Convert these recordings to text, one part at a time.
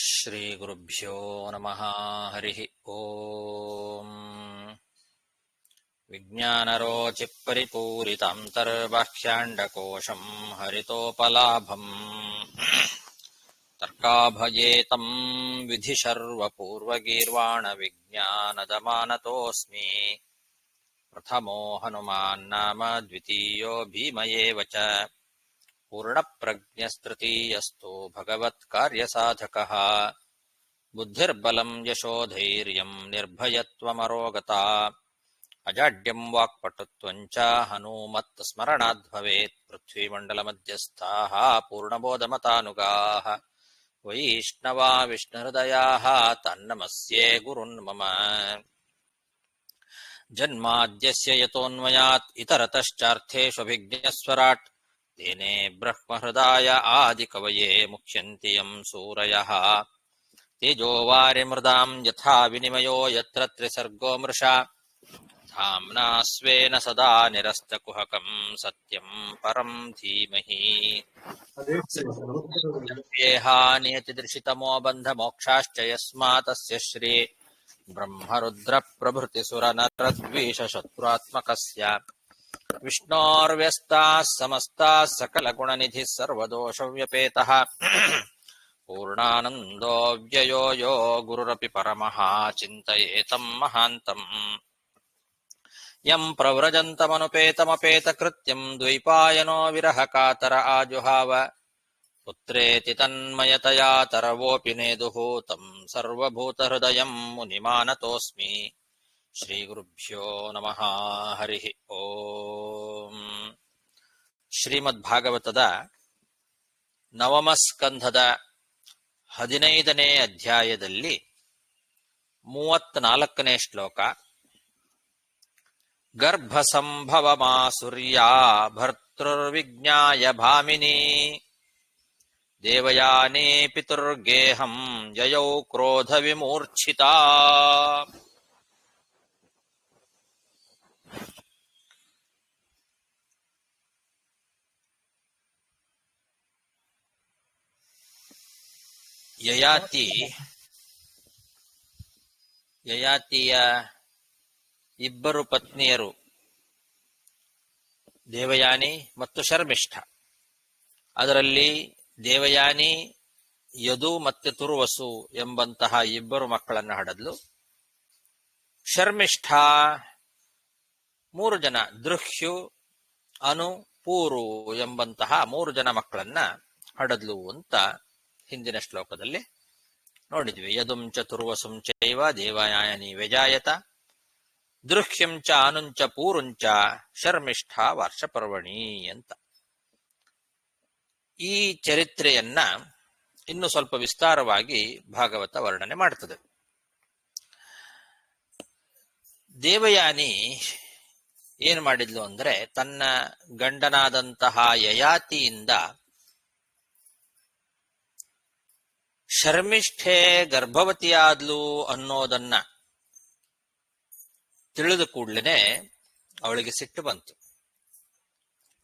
ಶ್ರೀ ಗುರುಭ್ಯೋ ನಮಃ. ಹರಿ ಓಂ. ವಿಜ್ಞಾನರೋಚಿ ಪರಿಪೂರಿತಾಂತರ್ಬಾಹ್ಯಾಂಡಕೋಶಂ ಹರಿತೋಪಲಾಭಂ ತರ್ಕಾಭಯೇತಂ ವಿಧಿ ಸರ್ವಪೂರ್ವಗೀರ್ವಾಣ ವಿಜ್ಞಾನದಮಾನತೋಸ್ಮಿ. ಪ್ರಥಮೋ ಹನುಮಾನ್ ನಾಮ ದ್ವಿತೀಯೋ ಭೀಮ ಏವ ಚ. ಪೂರ್ಣಪ್ರಜ್ಞಸ್ತೃತೀಯಸ್ತು ಭಗವತ್ಕಾರ್ಯಸಾಧಕಃ. ಬುದ್ಧಿರ್ಬಲಂ ಯಶೋಧೈರ್ಯಂ ನಿರ್ಭಯತ್ವಮರೋಗತಾ. ಅಜಾಡ್ಯಂ ವಾಕ್ಪಟುತ್ವಂಚ ಹನುಮತ್ ಸ್ಮರಣಾದ್ ಭವೇತ್. ಪೃಥ್ವೀಮಂಡಲಮಧ್ಯಸ್ಥಾಃ ಪೂರ್ಣಬೋಧಮತಾನುಗಾಃ ವೈಷ್ಣವಾ ವಿಷ್ಣುಹೃದಯಾಃ ತನ್ನಮಸ್ಯೇ ಗುರುನ್ ಮಮ. ಜನ್ಮಾದ್ಯಸ್ಯ ಯತೋನ್ಮಯಾತ್ ಇತರತಶ್ಚಾರ್ಥೇಷ್ವಭಿಜ್ಞಸ್ವರಾಟ್ ತೇನೇ ಬ್ರಹ್ಮಹೃದಾಯ ಆದಿಕವಯೇ ಮುಖ್ಯಂತಿ ಯಂ ಸೂರಯಃ. ತೇಜೋವಾರಿಮೃದಾಂ ಯಥಾ ವಿನಿಮಯೋ ಯತ್ರ ತ್ರಿಸರ್ಗೋ ಮೃಷಾ. ಧಾಮ್ನಾ ಸ್ವೇನ ಸದಾ ನಿರಸ್ತಕುಹಕಂ ಸತ್ಯಂ ಪರಂ ಧೀಮಹಿ. ನಿಯತಿದೃಶಿತಮೋ ಬಂಧಮೋಕ್ಷಾಶ್ಚ ಯಸ್ಮಾತಸ್ಯ ಶ್ರೀ ಬ್ರಹ್ಮರುದ್ರ ಪ್ರಭೃತಿಸುರನರದ್ವೀಷಶತ್ರುತ್ಮಕಸ್ಯ ವಿಷ್ಣೋರ್ವ್ಯಸ್ತಾಃ ಸಮಸ್ತಾಃ ಸಕಲಗುಣನಿಧಿಃ ಸರ್ವದೋಷವ್ಯಪೇತಃ. ಪೂರ್ಣಾನಂದೋ ವ್ಯಯೋ ಯೋ ಗುರುರಪಿ ಪರಮಃ ಚಿಂತಯೇತಂ ಮಹಾಂತಂ. ಯಂ ಪ್ರವ್ರಜन्तಮನುಪೇತಮಪೇತಕೃತ್ಯಂ ದ್ವೈಪಾಯನೋ ವಿರಹ ಕಾತರ ಆಜುಹಾವ. ಪುತ್ರೇತಿ ತನ್ಮಯತಯಾ ತರವೋಪಿ ನೇದುಃ तं ಸರ್ವಭೂತಹೃದಯಂ ಮುನಿಮಾನತೋಸ್ಮಿ. ಶ್ರೀ ಗುರುಭ್ಯೋ ನಮಃ. ಹರಿ ಓಂ. ಶ್ರೀಮದ್ಭಾಗವತದ ನವಮ ಸ್ಕಂಧದ 15ನೇ ಅಧ್ಯಾಯದಲ್ಲಿ 34ನೇ ಶ್ಲೋಕ. ಗರ್ಭಸಂಭವಮಾಸುರ್ಯಾ ಭರ್ತೃರ್ವಿಜ್ಞಾಯ ಭಾಮಿನಿ. ದೇವಯಾನಿ ಪಿತುರ್ಗೇಹಂ ಯಯೌ ಕ್ರೋಧ ವಿಮೂರ್ಛಿತಾ. ಯಯಾತಿಯ ಇಬ್ಬರು ಪತ್ನಿಯರು ದೇವಯಾನಿ ಮತ್ತು ಶರ್ಮಿಷ್ಠ. ಅದರಲ್ಲಿ ದೇವಯಾನಿ ಯದು ಮತ್ತು ತುರ್ವಸು ಎಂಬಂತಹ ಇಬ್ಬರು ಮಕ್ಕಳನ್ನು ಹಡೆದ್ಲು. ಶರ್ಮಿಷ್ಠ 3 ಜನ ದೃಹ್ಯು, ಅನು, ಪೂರು ಎಂಬಂತಹ 3 ಜನ ಮಕ್ಕಳನ್ನ ಹಡೆದ್ಲು ಅಂತ ಹಿಂದಿನ ಶ್ಲೋಕದಲ್ಲಿ ನೋಡಿದ್ವಿ. ಯದುಂ ಚ ತುರ್ವಸುಂ ಚೈವ ದೇವಯಾನಿ ವ್ಯಜಾಯತ. ದೃಹ್ಯಂ ಚ ಅನುಂಚ ಪೂರುಂಚ ಶರ್ಮಿಷ್ಠ ವಾರ್ಷಪರ್ವಣಿ ಅಂತ. ಈ ಚರಿತ್ರೆಯನ್ನ ಇನ್ನು ಸ್ವಲ್ಪ ವಿಸ್ತಾರವಾಗಿ ಭಾಗವತ ವರ್ಣನೆ ಮಾಡ್ತದೆ. ದೇವಯಾನಿ ಏನ್ ಮಾಡಿದ್ಲು ಅಂದ್ರೆ, ತನ್ನ ಗಂಡನಾದಂತಹ ಯಯಾತಿಯಿಂದ ಶರ್ಮಿಷ್ಠೆ ಗರ್ಭವತಿಯಾದ್ಲು ಅನ್ನೋದನ್ನ ತಿಳಿದ ಕೂಡ್ಲೇನೆ ಅವಳಿಗೆ ಸಿಟ್ಟು ಬಂತು.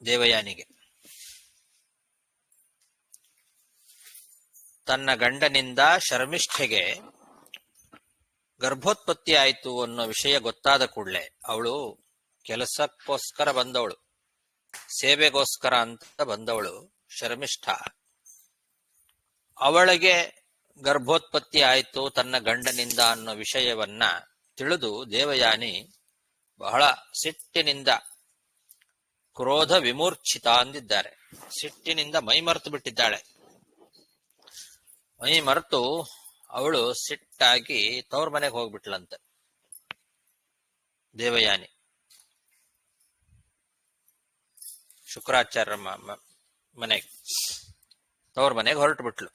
ದೇವಯಾನಿಗೆ ತನ್ನ ಗಂಡನಿಂದ ಶರ್ಮಿಷ್ಠೆಗೆ ಗರ್ಭೋತ್ಪತ್ತಿ ಆಯಿತು ಅನ್ನೋ ವಿಷಯ ಗೊತ್ತಾದ ಕೂಡಲೇ ಅವಳು ಕೆಲಸಕ್ಕೋಸ್ಕರ ಬಂದವಳು, ಸೇವೆಗೋಸ್ಕರ ಅಂತ ಬಂದವಳು ಶರ್ಮಿಷ್ಠ. ಅವಳಿಗೆ ಗರ್ಭೋತ್ಪತ್ತಿ ಆಯಿತು ತನ್ನ ಗಂಡನಿಂದ ಅನ್ನೋ ವಿಷಯವನ್ನ ತಿಳಿದು ದೇವಯಾನಿ ಬಹಳ ಸಿಟ್ಟಿನಿಂದ ಕ್ರೋಧ ವಿಮೂರ್ಛಿತ ಅಂದಿದ್ದಾರೆ. ಸಿಟ್ಟಿನಿಂದ ಮೈಮರೆತು ಬಿಟ್ಟಿದ್ದಾಳೆ. ಮೈಮರೆತು ಅವಳು ಸಿಟ್ಟಾಗಿ ತವ್ರ ಮನೆಗೆ ಹೋಗ್ಬಿಟ್ಲಂತೆ. ದೇವಯಾನಿ ಶುಕ್ರಾಚಾರ್ಯ ಮನೆಗೆ, ತವ್ರ ಮನೆಗೆ ಹೊರಟು ಬಿಟ್ಲು.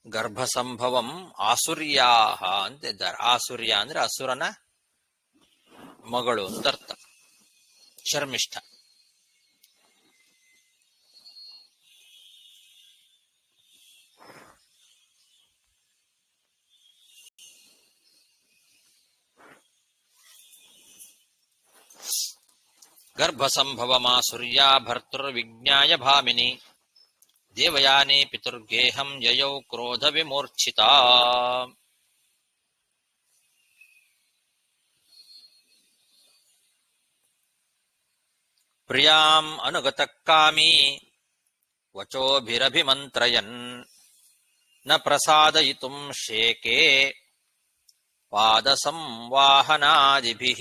ಗರ್ಭಸಂಭವಂ ಆಸುರ್ಯಾಹ ಅಂತಿದ್ದಾರೆ. ಆಸುರ್ಯ ಅಂದ್ರೆ ಅಸುರನ ಮಗಳು ಅಂತ ಅರ್ಥ. ಶರ್ಮಿಷ್ಠ ಗರ್ಭಸಂಭವಮಾಸುರ್ಯಾ ಭರ್ತೃರ್ವಿಜ್ಞಾಯ ಭಾಮಿನಿ. ದೇವಯಾನಿ ಪಿತುರ್ಗೇಹಂ ಯಯೌ ಕ್ರೋಧ ವಿಮೂರ್ಛಿತ. ಪ್ರಿಯಾಂ ಅನುಗತಃ ಕಾಮಿ ವಚೋಭಿರಭಿಮಂತ್ರಯನ್ ನ ಪ್ರಸಾದಯಿತುಂ ಶೇಕೆ ಪಾದ ಸಂವಾಹನಾದಿಭಿಃ.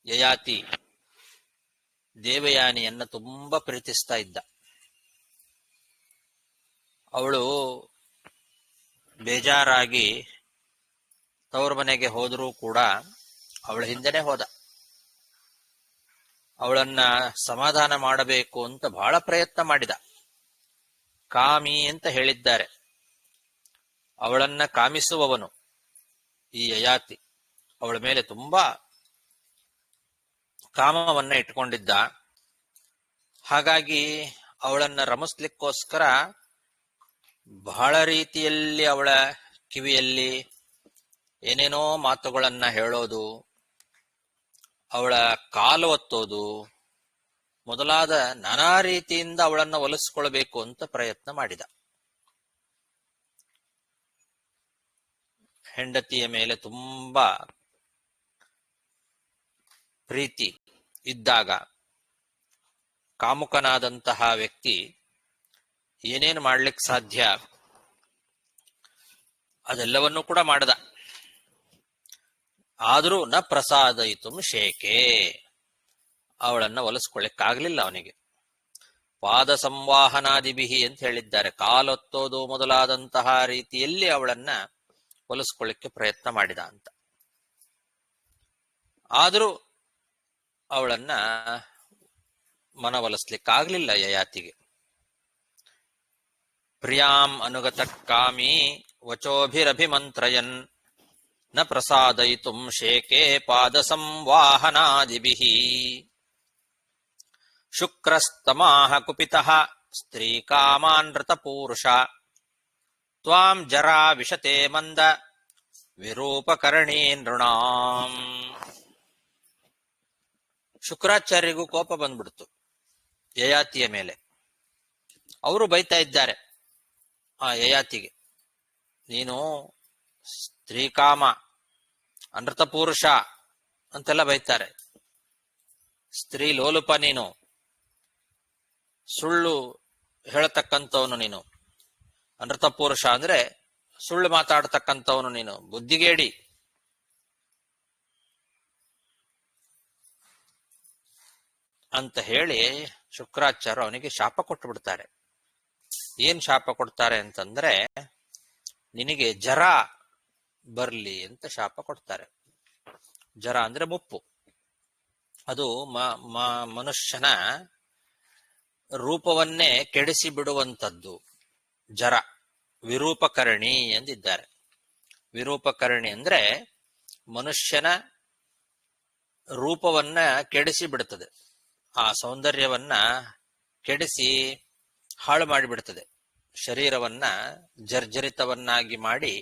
ಯಯಾತಿ ದೇವಯಾನಿಯನ್ನ ತುಂಬಾ ಪ್ರೀತಿಸ್ತಾ ಇದ್ದ. ಅವಳು ಬೇಜಾರಾಗಿ ತವರು ಮನೆಗೆ ಹೋದರೂ ಕೂಡ ಅವಳ ಹಿಂದೆನೆ ಹೋದ. ಅವಳನ್ನ ಸಮಾಧಾನ ಮಾಡಬೇಕು ಅಂತ ಬಹಳ ಪ್ರಯತ್ನ ಮಾಡಿದ. ಕಾಮಿ ಅಂತ ಹೇಳಿದ್ದಾರೆ, ಅವಳನ್ನ ಕಾಮಿಸುವವನು ಈ ಯಯಾತಿ. ಅವಳ ಮೇಲೆ ತುಂಬಾ ಕಾಮವನ್ನ ಇಟ್ಕೊಂಡಿದ್ದ. ಹಾಗಾಗಿ ಅವಳನ್ನ ರಮಿಸ್ಲಿಕ್ಕೋಸ್ಕರ ಬಹಳ ರೀತಿಯಲ್ಲಿ ಅವಳ ಕಿವಿಯಲ್ಲಿ ಏನೇನೋ ಮಾತುಗಳನ್ನ ಹೇಳೋದು, ಅವಳ ಕಾಲು ಒತ್ತೋದು ಮೊದಲಾದ ನಾನಾ ರೀತಿಯಿಂದ ಅವಳನ್ನ ಒಲಿಸ್ಕೊಳ್ಬೇಕು ಅಂತ ಪ್ರಯತ್ನ ಮಾಡಿದ. ಹೆಂಡತಿಯ ಮೇಲೆ ತುಂಬಾ ಪ್ರೀತಿ ಇದ್ದಾಗ ಕಾಮುಕನಾದಂತಹ ವ್ಯಕ್ತಿ ಏನೇನು ಮಾಡ್ಲಿಕ್ಕೆ ಸಾಧ್ಯ ಅದೆಲ್ಲವನ್ನೂ ಕೂಡ ಮಾಡದ. ಆದರೂ ನ ಪ್ರಸಾದಯಿತು ಶೇಕೆ, ಅವಳನ್ನ ಒಲಿಸ್ಕೊಳ್ಳಿಕ್ಕಾಗ್ಲಿಲ್ಲ ಅವನಿಗೆ. ಪಾದ ಸಂವಾಹನಾದಿಬಿಹಿ ಅಂತ ಹೇಳಿದ್ದಾರೆ, ಕಾಲೊತ್ತೋದು ಮೊದಲಾದಂತಹ ರೀತಿಯಲ್ಲಿ ಅವಳನ್ನ ಒಲಿಸ್ಕೊಳ್ಳಿಕ್ಕೆ ಪ್ರಯತ್ನ ಮಾಡಿದ ಅಂತ. ಆದರೂ ಅವಳನ್ನ ಮನವೊಲಿಸ್ಲಿಕ್ಕಾಗ್ಲಿಲ್ಲ ಯಯಾತಿಗೆ. ಪ್ರಿಯಾಂ ಅನುಗತಃ ಕಾಮಿ ವಚೋಭಿರಭಿಮಂತ್ರಯನ್ ನ ಪ್ರಸಾದಯಿತುಂ ಶೇಕೆ ಪಾದ ಸಂವಾಹನಾದಿಭಿಃ. ಶುಕ್ರಸ್ತಮಾಹ ಕುಪಿತಃ ಸ್ತ್ರೀ ಕಾಮಾನ್ ನೃತಪೂರುಷ ತ್ವಾಂ ಜರಾ ವಿಶತೆ ಮಂದ ವಿರೂಪಕರಣೀ ನೃಣಾಂ. ಶುಕ್ರಾಚಾರ್ಯರಿಗೂ ಕೋಪ ಬಂದ್ಬಿಡ್ತು ಯಯಾತಿಯ ಮೇಲೆ. ಅವರು ಬೈತಾ ಇದ್ದಾರೆ ಆ ಯಯಾತಿಗೆ, ನೀನು ಸ್ತ್ರೀಕಾಮ ಅನೃತ ಪುರುಷ ಅಂತೆಲ್ಲ ಬೈತಾರೆ. ಸ್ತ್ರೀ ಲೋಲುಪ, ನೀನು ಸುಳ್ಳು ಹೇಳತಕ್ಕಂಥವನು, ನೀನು ಅನೃತ ಪುರುಷ ಅಂದ್ರೆ ಸುಳ್ಳು ಮಾತಾಡತಕ್ಕಂಥವನು, ನೀನು ಬುದ್ಧಿಗೇಡಿ. ಅಂತ ಹೇಳಿ ಶುಕ್ರಾಚಾರ್ಯ ಅವನಿಗೆ ಶಾಪ ಕೊಟ್ಟು ಬಿಡ್ತಾರೆ. ಏನ್ ಶಾಪ ಕೊಡ್ತಾರೆ ಅಂತಂದ್ರೆ, ನಿನಗೆ ಜರ ಬರ್ಲಿ ಅಂತ ಶಾಪ ಕೊಡ್ತಾರೆ. ಜರ ಅಂದ್ರೆ ಮುಪ್ಪು. ಅದು ಮನುಷ್ಯನ ರೂಪವನ್ನೇ ಕೆಡಿಸಿ ಬಿಡುವಂಥದ್ದು ಜರ. ವಿರೂಪಕರಣಿ ಎಂದಿದ್ದಾರೆ. ವಿರೂಪಕರಣಿ ಅಂದ್ರೆ ಮನುಷ್ಯನ ರೂಪವನ್ನ ಕೆಡಿಸಿ ಬಿಡುತ್ತದೆ, ಆ ಸೌಂದರ್ಯವನ್ನ ಕೆಡಿಸಿ ಹಾಳು ಮಾಡಿಬಿಡ್ತದೆ. ಶರೀರವನ್ನ ಜರ್ಜರಿತವನ್ನಾಗಿ ಮಾಡಿ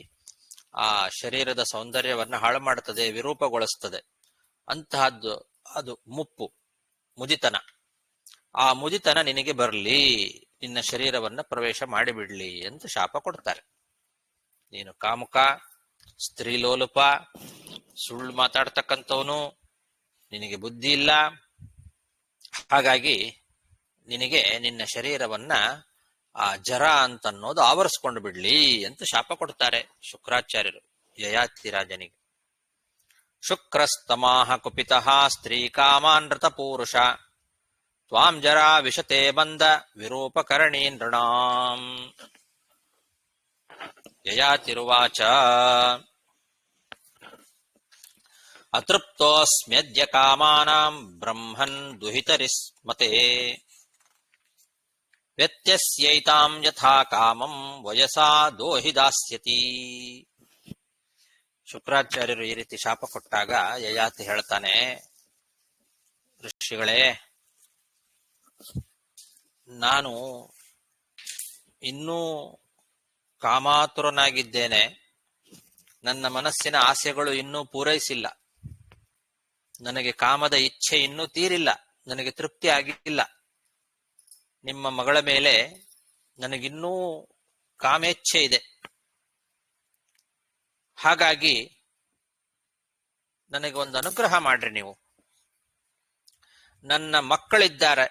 ಆ ಶರೀರದ ಸೌಂದರ್ಯವನ್ನ ಹಾಳು ಮಾಡುತ್ತದೆ, ವಿರೂಪಗೊಳಿಸ್ತದೆ. ಅಂತಹದ್ದು ಅದು ಮುಪ್ಪು, ಮುದಿತನ. ಆ ಮುದಿತನ ನಿನಗೆ ಬರಲಿ, ನಿನ್ನ ಶರೀರವನ್ನ ಪ್ರವೇಶ ಮಾಡಿಬಿಡ್ಲಿ ಅಂತ ಶಾಪ ಕೊಡ್ತಾರೆ. ನೀನು ಕಾಮುಕ, ಸ್ತ್ರೀಲೋಲುಪ, ಸುಳ್ಳು ಮಾತಾಡ್ತಕ್ಕಂಥವನು, ನಿನಗೆ ಬುದ್ಧಿ ಇಲ್ಲ, ಹಾಗಾಗಿ ನಿನಗೆ ನಿನ್ನ ಶರೀರವನ್ನ ಆ ಜರ ಅಂತನ್ನೋದು ಆವರಿಸ್ಕೊಂಡು ಬಿಡ್ಲಿ ಅಂತ ಶಾಪ ಕೊಡ್ತಾರೆ ಶುಕ್ರಾಚಾರ್ಯರು ಯಯಾತಿ ರಾಜನಿಗೆ. ಶುಕ್ರಸ್ತಮಾಹ ಕುಪಿತಃ ಸ್ತ್ರೀ ಕಾಮಾನೃತ ಪೂರುಷ ತ್ವಾಂ ಜರಾ ವಿಶತೆ ಬಂದ ವಿರೂಪಕರಣೀ ನೃಣಾಂ. ಯಯಾತಿರುವಾಚ ಅತೃಪ್ತೋಸ್ಮ್ಯದ್ಯ ಕಾಮಾನಾಂ ಬ್ರಹ್ಮನ್ ದುಹಿತರಿಸ್ಮತೆ ವ್ಯತ್ಯಸ್ಯೈತಾಂ ಯಥಾ ಕಾಮಂ ವಯಸಾ ದೋಹಿ ದಾಸ್ಯತಿ. ಶುಕ್ರಾಚಾರ್ಯರು ಈ ರೀತಿ ಶಾಪ ಕೊಟ್ಟಾಗ ಯಯಾತಿ ಹೇಳ್ತಾನೆ, ಋಷಿಗಳೇ, ನಾನು ಇನ್ನೂ ಕಾಮಾತುರನಾಗಿದ್ದೇನೆ, ನನ್ನ ಮನಸ್ಸಿನ ಆಸೆಗಳು ಇನ್ನೂ ಪೂರೈಸಿಲ್ಲ, ನನಗೆ ಕಾಮದ ಇಚ್ಛೆ ಇನ್ನೂ ತೀರಿಲ್ಲ, ನನಗೆ ತೃಪ್ತಿ ಆಗಿಲ್ಲ, ನಿಮ್ಮ ಮಗಳ ಮೇಲೆ ನನಗಿನ್ನೂ ಕಾಮೇಚ್ಛೆ ಇದೆ. ಹಾಗಾಗಿ ನನಗೆ ಒಂದು ಅನುಗ್ರಹ ಮಾಡ್ರಿ ನೀವು. ನನ್ನ ಮಕ್ಕಳಿದ್ದಾರೆ,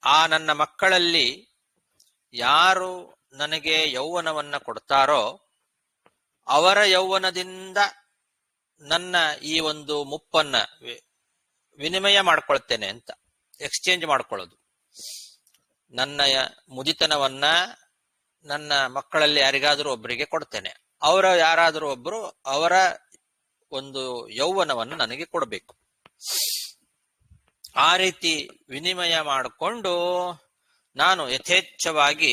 ಆ ನನ್ನ ಮಕ್ಕಳಲ್ಲಿ ಯಾರು ನನಗೆ ಯೌವನವನ್ನ ಕೊಡ್ತಾರೋ ಅವರ ಯೌವನದಿಂದ ನನ್ನ ಈ ಒಂದು ಮುಪ್ಪನ್ನ ವಿನಿಮಯ ಮಾಡ್ಕೊಳ್ತೇನೆ ಅಂತ, ಎಕ್ಸ್ಚೇಂಜ್ ಮಾಡ್ಕೊಳ್ಳೋದು. ನನ್ನ ಮುದಿತನವನ್ನ ನನ್ನ ಮಕ್ಕಳಲ್ಲಿ ಯಾರಿಗಾದರೂ ಒಬ್ಬರಿಗೆ ಕೊಡ್ತೇನೆ, ಅವರ ಯಾರಾದರೂ ಒಬ್ಬರು ಅವರ ಒಂದು ಯೌವನವನ್ನು ನನಗೆ ಕೊಡಬೇಕು. ಆ ರೀತಿ ವಿನಿಮಯ ಮಾಡಿಕೊಂಡು ನಾನು ಯಥೇಚ್ಛವಾಗಿ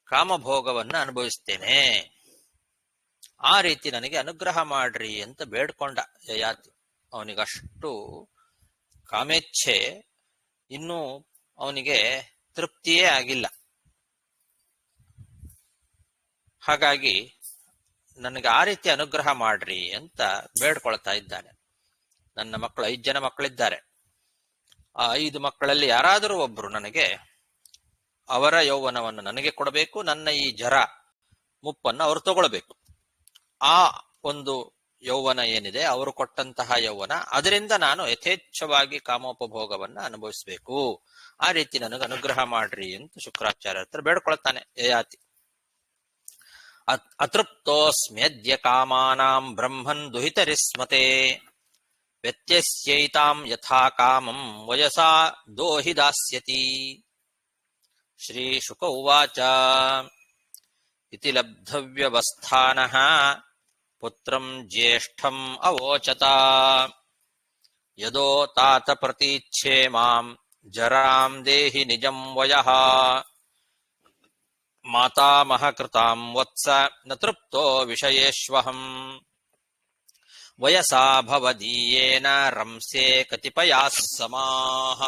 ಕಾಮಭೋಗವನ್ನು ಅನುಭವಿಸ್ತೇನೆ. ಆ ರೀತಿ ನನಗೆ ಅನುಗ್ರಹ ಮಾಡ್ರಿ ಅಂತ ಬೇಡ್ಕೊಂಡ ಯಯಾತಿ. ಅವನಿಗಷ್ಟು ಕಾಮೇಚ್ಛೆ ಇನ್ನೂ ಅವನಿಗೆ ತೃಪ್ತಿಯೇ ಆಗಿಲ್ಲ. ಹಾಗಾಗಿ ನನಗೆ ಆ ರೀತಿ ಅನುಗ್ರಹ ಮಾಡ್ರಿ ಅಂತ ಬೇಡ್ಕೊಳ್ತಾ ಇದ್ದಾನೆ. ನನ್ನ ಮಕ್ಕಳು 5 ಜನ ಮಕ್ಕಳಿದ್ದಾರೆ. ಆ 5 ಮಕ್ಕಳಲ್ಲಿ ಯಾರಾದರೂ ಒಬ್ರು ನನಗೆ ಅವರ ಯೌವನವನ್ನು ನನಗೆ ಕೊಡಬೇಕು, ನನ್ನ ಈ ಜರ ಮುಪ್ಪನ್ನು ಅವರು ತಗೊಳ್ಬೇಕು. ಆ ಒಂದು ಯೌವನ ಏನಿದೆ, ಅವರು ಕೊಟ್ಟಂತಹ ಯೌವನ, ಅದರಿಂದ ನಾನು ಯಥೇಚ್ಛವಾಗಿ ಕಾಮೋಪಭೋಗವನ್ನ ಅನುಭವಿಸಬೇಕು. ಆ ರೀತಿ ನನಗೆ ಅನುಗ್ರಹ ಮಾಡ್ರಿ ಅಂತ ಶುಕ್ರಾಚಾರ್ಯ ಹತ್ರ ಬೇಡ್ಕೊಳ್ತಾನೆ ಯಯಾತಿ. ಅತೃಪ್ತೋಸ್ಮ್ಯದ್ಯ ಕಾಮಾನಾಂ ಬ್ರಹ್ಮನ್ ದುಹಿತರಿಸ್ಮತೆ ವ್ಯತ್ಯಸ್ಯೈತಾಂ ಯಥಾ ಕಾಮಂ ವಯಸಾ ದೋಹಿ ದಾಸ್ಯತಿ. ಶ್ರೀ ಶುಕ ಉವಾಚ ಇತಿ ಲಬ್ಧವ್ಯವಸ್ಥಾನಃ ಪುತ್ರಂ ಜ್ಯೇಷ್ಠಂ ಅವೋಚತ ಯದೋ ತಾತ ಪ್ರತೀಚ್ಛೇ ಮಾಂ ಜರಾಂ ದೇಹಿ ನಿಜಂ ವಯಃ ಮಾತಾಮಹ ಕೃತಾಂ ವತ್ಸ ನ ತೃಪ್ತೋ ವಿಷಯೇಷ್ವಹಂ ವಯಸಾ ಭವದೀಯೇನ ರಂಸೆ ಕತಿಪಯಾಃ ಸಮಾಃ.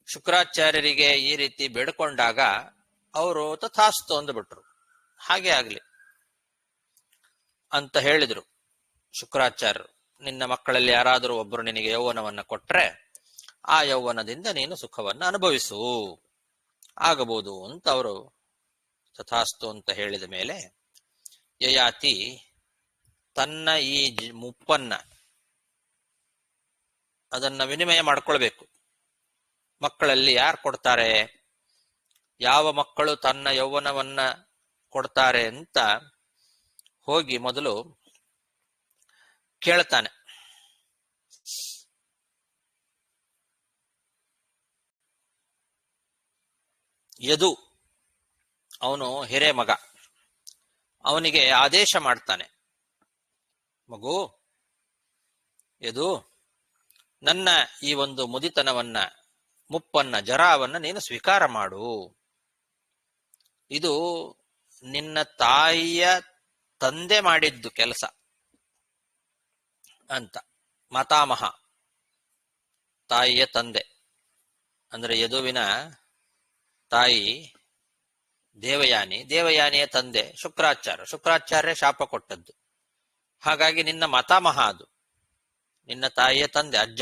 ಶುಕ್ರಾಚಾರ್ಯರಿಗೆ ಈ ರೀತಿ ಬೇಡಿಕೊಂಡಾಗ ಅವರು ತಥಾಸ್ತು ಅಂದುಬಿಟ್ರು. ಹಾಗೆ ಆಗ್ಲಿ ಅಂತ ಹೇಳಿದ್ರು ಶುಕ್ರಾಚಾರ್ಯರು. ನಿನ್ನ ಮಕ್ಕಳಲ್ಲಿ ಯಾರಾದರೂ ಒಬ್ಬರು ನಿನಗೆ ಯೌವನವನ್ನ ಕೊಟ್ರೆ ಆ ಯೌವನದಿಂದ ನೀನು ಸುಖವನ್ನ ಅನುಭವಿಸು, ಆಗಬಹುದು ಅಂತ ಅವರು ತಥಾಸ್ತು ಅಂತ ಹೇಳಿದ ಮೇಲೆ ಯಯಾತಿ ತನ್ನ ಈ ಮುಪ್ಪನ್ನ ಅದನ್ನ ವಿನಿಮಯ ಮಾಡ್ಕೊಳ್ಬೇಕು. ಮಕ್ಕಳಲ್ಲಿ ಯಾರು ಕೊಡ್ತಾರೆ, ಯಾವ ಮಕ್ಕಳು ತನ್ನ ಯೌವನವನ್ನ ಕೊಡ್ತಾರೆ ಅಂತ ಹೋಗಿ ಮೊದಲು ಕೇಳ್ತಾನೆ. ಯದು ಅವನು ಹಿರೇ ಮಗ, ಅವನಿಗೆ ಆದೇಶ ಮಾಡ್ತಾನೆ, ಮಗು ಯದು, ನನ್ನ ಈ ಒಂದು ಮುದಿತನವನ್ನ, ಮುಪ್ಪನ್ನ, ಜರಾವನ್ನ ನೀನು ಸ್ವೀಕಾರ ಮಾಡು. ಇದು ನಿನ್ನ ತಾಯಿಯ ತಂದೆ ಮಾಡಿದ್ದು ಕೆಲಸ ಅಂತ. ಮಾತಾಮಹ ತಾಯಿಯ ತಂದೆ ಅಂದ್ರೆ ಯದುವಿನ ತಾಯಿ ದೇವಯಾನಿ, ದೇವಯಾನಿಯ ತಂದೆ ಶುಕ್ರಾಚಾರ್ಯ ಶಾಪ ಕೊಟ್ಟದ್ದು. ಹಾಗಾಗಿ ನಿನ್ನ ಮಾತಾಮಹ ಅದು, ನಿನ್ನ ತಾಯಿಯ ತಂದೆ, ಅಜ್ಜ.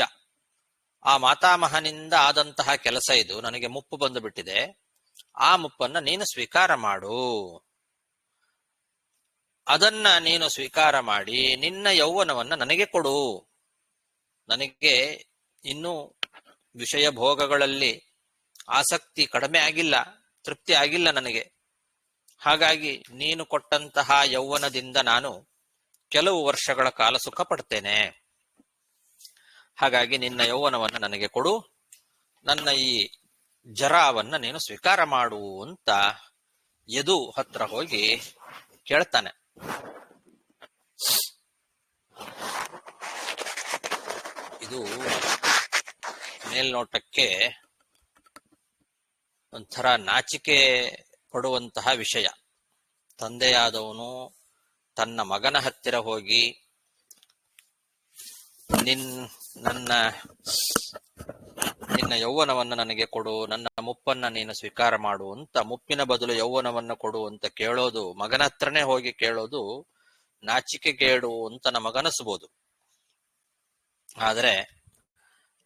ಆ ಮಾತಾಮಹನಿಂದ ಆದಂತಹ ಕೆಲಸ ಇದು. ನನಗೆ ಮುಪ್ಪು ಬಂದು ಬಿಟ್ಟಿದೆ, ಆ ಮುಪ್ಪನ್ನ ನೀನು ಸ್ವೀಕಾರ ಮಾಡು. ಅದನ್ನ ನೀನು ಸ್ವೀಕಾರ ಮಾಡಿ ನಿನ್ನ ಯೌವನವನ್ನ ನನಗೆ ಕೊಡು. ನನಗೆ ಇನ್ನೂ ವಿಷಯ ಭೋಗಗಳಲ್ಲಿ ಆಸಕ್ತಿ ಕಡಿಮೆ ಆಗಿಲ್ಲ, ತೃಪ್ತಿ ಆಗಿಲ್ಲ ನನಗೆ. ಹಾಗಾಗಿ ನೀನು ಕೊಟ್ಟಂತಹ ಯೌವನದಿಂದ ನಾನು ಕೆಲವು ವರ್ಷಗಳ ಕಾಲ ಸುಖ ಪಡ್ತೇನೆ. ಹಾಗಾಗಿ ನಿನ್ನ ಯೌವನವನ್ನ ನನಗೆ ಕೊಡು, ನನ್ನ ಈ ಜರಾವನ್ನ ನೀನು ಸ್ವೀಕಾರ ಮಾಡು ಅಂತ ಯದು ಹತ್ರ ಹೋಗಿ ಕೇಳ್ತಾನೆ. ಇದು ಮೇಲ್ನೋಟಕ್ಕೆ ಒಂಥರ ನಾಚಿಕೆ ಪಡುವಂತಹ ವಿಷಯ. ತಂದೆಯಾದವನು ತನ್ನ ಮಗನ ಹತ್ತಿರ ಹೋಗಿ ನಿನ್ನ ಯೌವನವನ್ನ ನನಗೆ ಕೊಡು, ನನ್ನ ಮುಪ್ಪನ್ನ ನೀನು ಸ್ವೀಕಾರ ಮಾಡು ಅಂತ, ಮುಪ್ಪಿನ ಬದಲು ಯೌವನವನ್ನ ಕೊಡು ಅಂತ ಕೇಳೋದು, ಮಗನ ಹತ್ರನೇ ಹೋಗಿ ಕೇಳೋದು ನಾಚಿಕೆಗೇಡು ಅಂತ ನಮಗನಿಸ್ಬೋದು. ಆದರೆ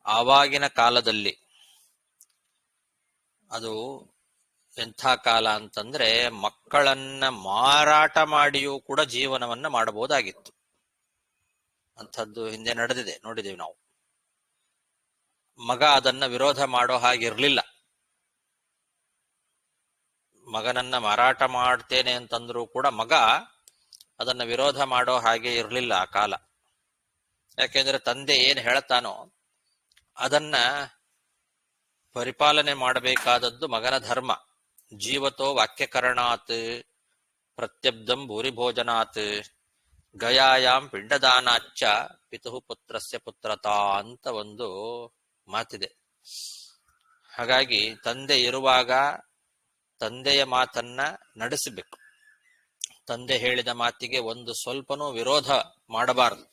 ಆವಾಗಿನ ಕಾಲದಲ್ಲಿ ಅದು ಎಂಥ ಕಾಲ ಅಂತಂದ್ರೆ ಮಕ್ಕಳನ್ನ ಮಾರಾಟ ಮಾಡಿಯೂ ಕೂಡ ಜೀವನವನ್ನ ಮಾಡಬಹುದಾಗಿತ್ತು. ಅಂಥದ್ದು ಹಿಂದೆ ನಡೆದಿದೆ, ನೋಡಿದೀವಿ ನಾವು. ಮಗ ಅದನ್ನ ವಿರೋಧ ಮಾಡೋ ಹಾಗಿರ್ಲಿಲ್ಲ. ಮಗನನ್ನ ಮಾರಾಟ ಮಾಡ್ತೇನೆ ಅಂತಂದ್ರೂ ಕೂಡ ಮಗ ಅದನ್ನ ವಿರೋಧ ಮಾಡೋ ಹಾಗೆ ಇರ್ಲಿಲ್ಲ ಆ ಕಾಲ. ಯಾಕೆಂದ್ರೆ ತಂದೆ ಏನ್ ಹೇಳ್ತಾನೋ ಅದನ್ನ ಪರಿಪಾಲನೆ ಮಾಡಬೇಕಾದದ್ದು ಮಗನ ಧರ್ಮ. ಜೀವತೋ ವಾಕ್ಯಕರಣಾತ್ ಪ್ರತ್ಯಬ್ಧಂ ಭೂರಿಭೋಜನಾತ್ ಗಯಾಯಾಮ್ ಪಿಂಡದಾನಾಚ್ಚ ಪಿತುಃ ಪುತ್ರಸ್ಯ ಪುತ್ರತಾ ಅಂತ ಒಂದು ಮಾತಿದೆ. ಹಾಗಾಗಿ ತಂದೆ ಇರುವಾಗ ತಂದೆಯ ಮಾತನ್ನ ನಡೆಸಬೇಕು. ತಂದೆ ಹೇಳಿದ ಮಾತಿಗೆ ಒಂದು ಸ್ವಲ್ಪನೂ ವಿರೋಧ ಮಾಡಬಾರದು.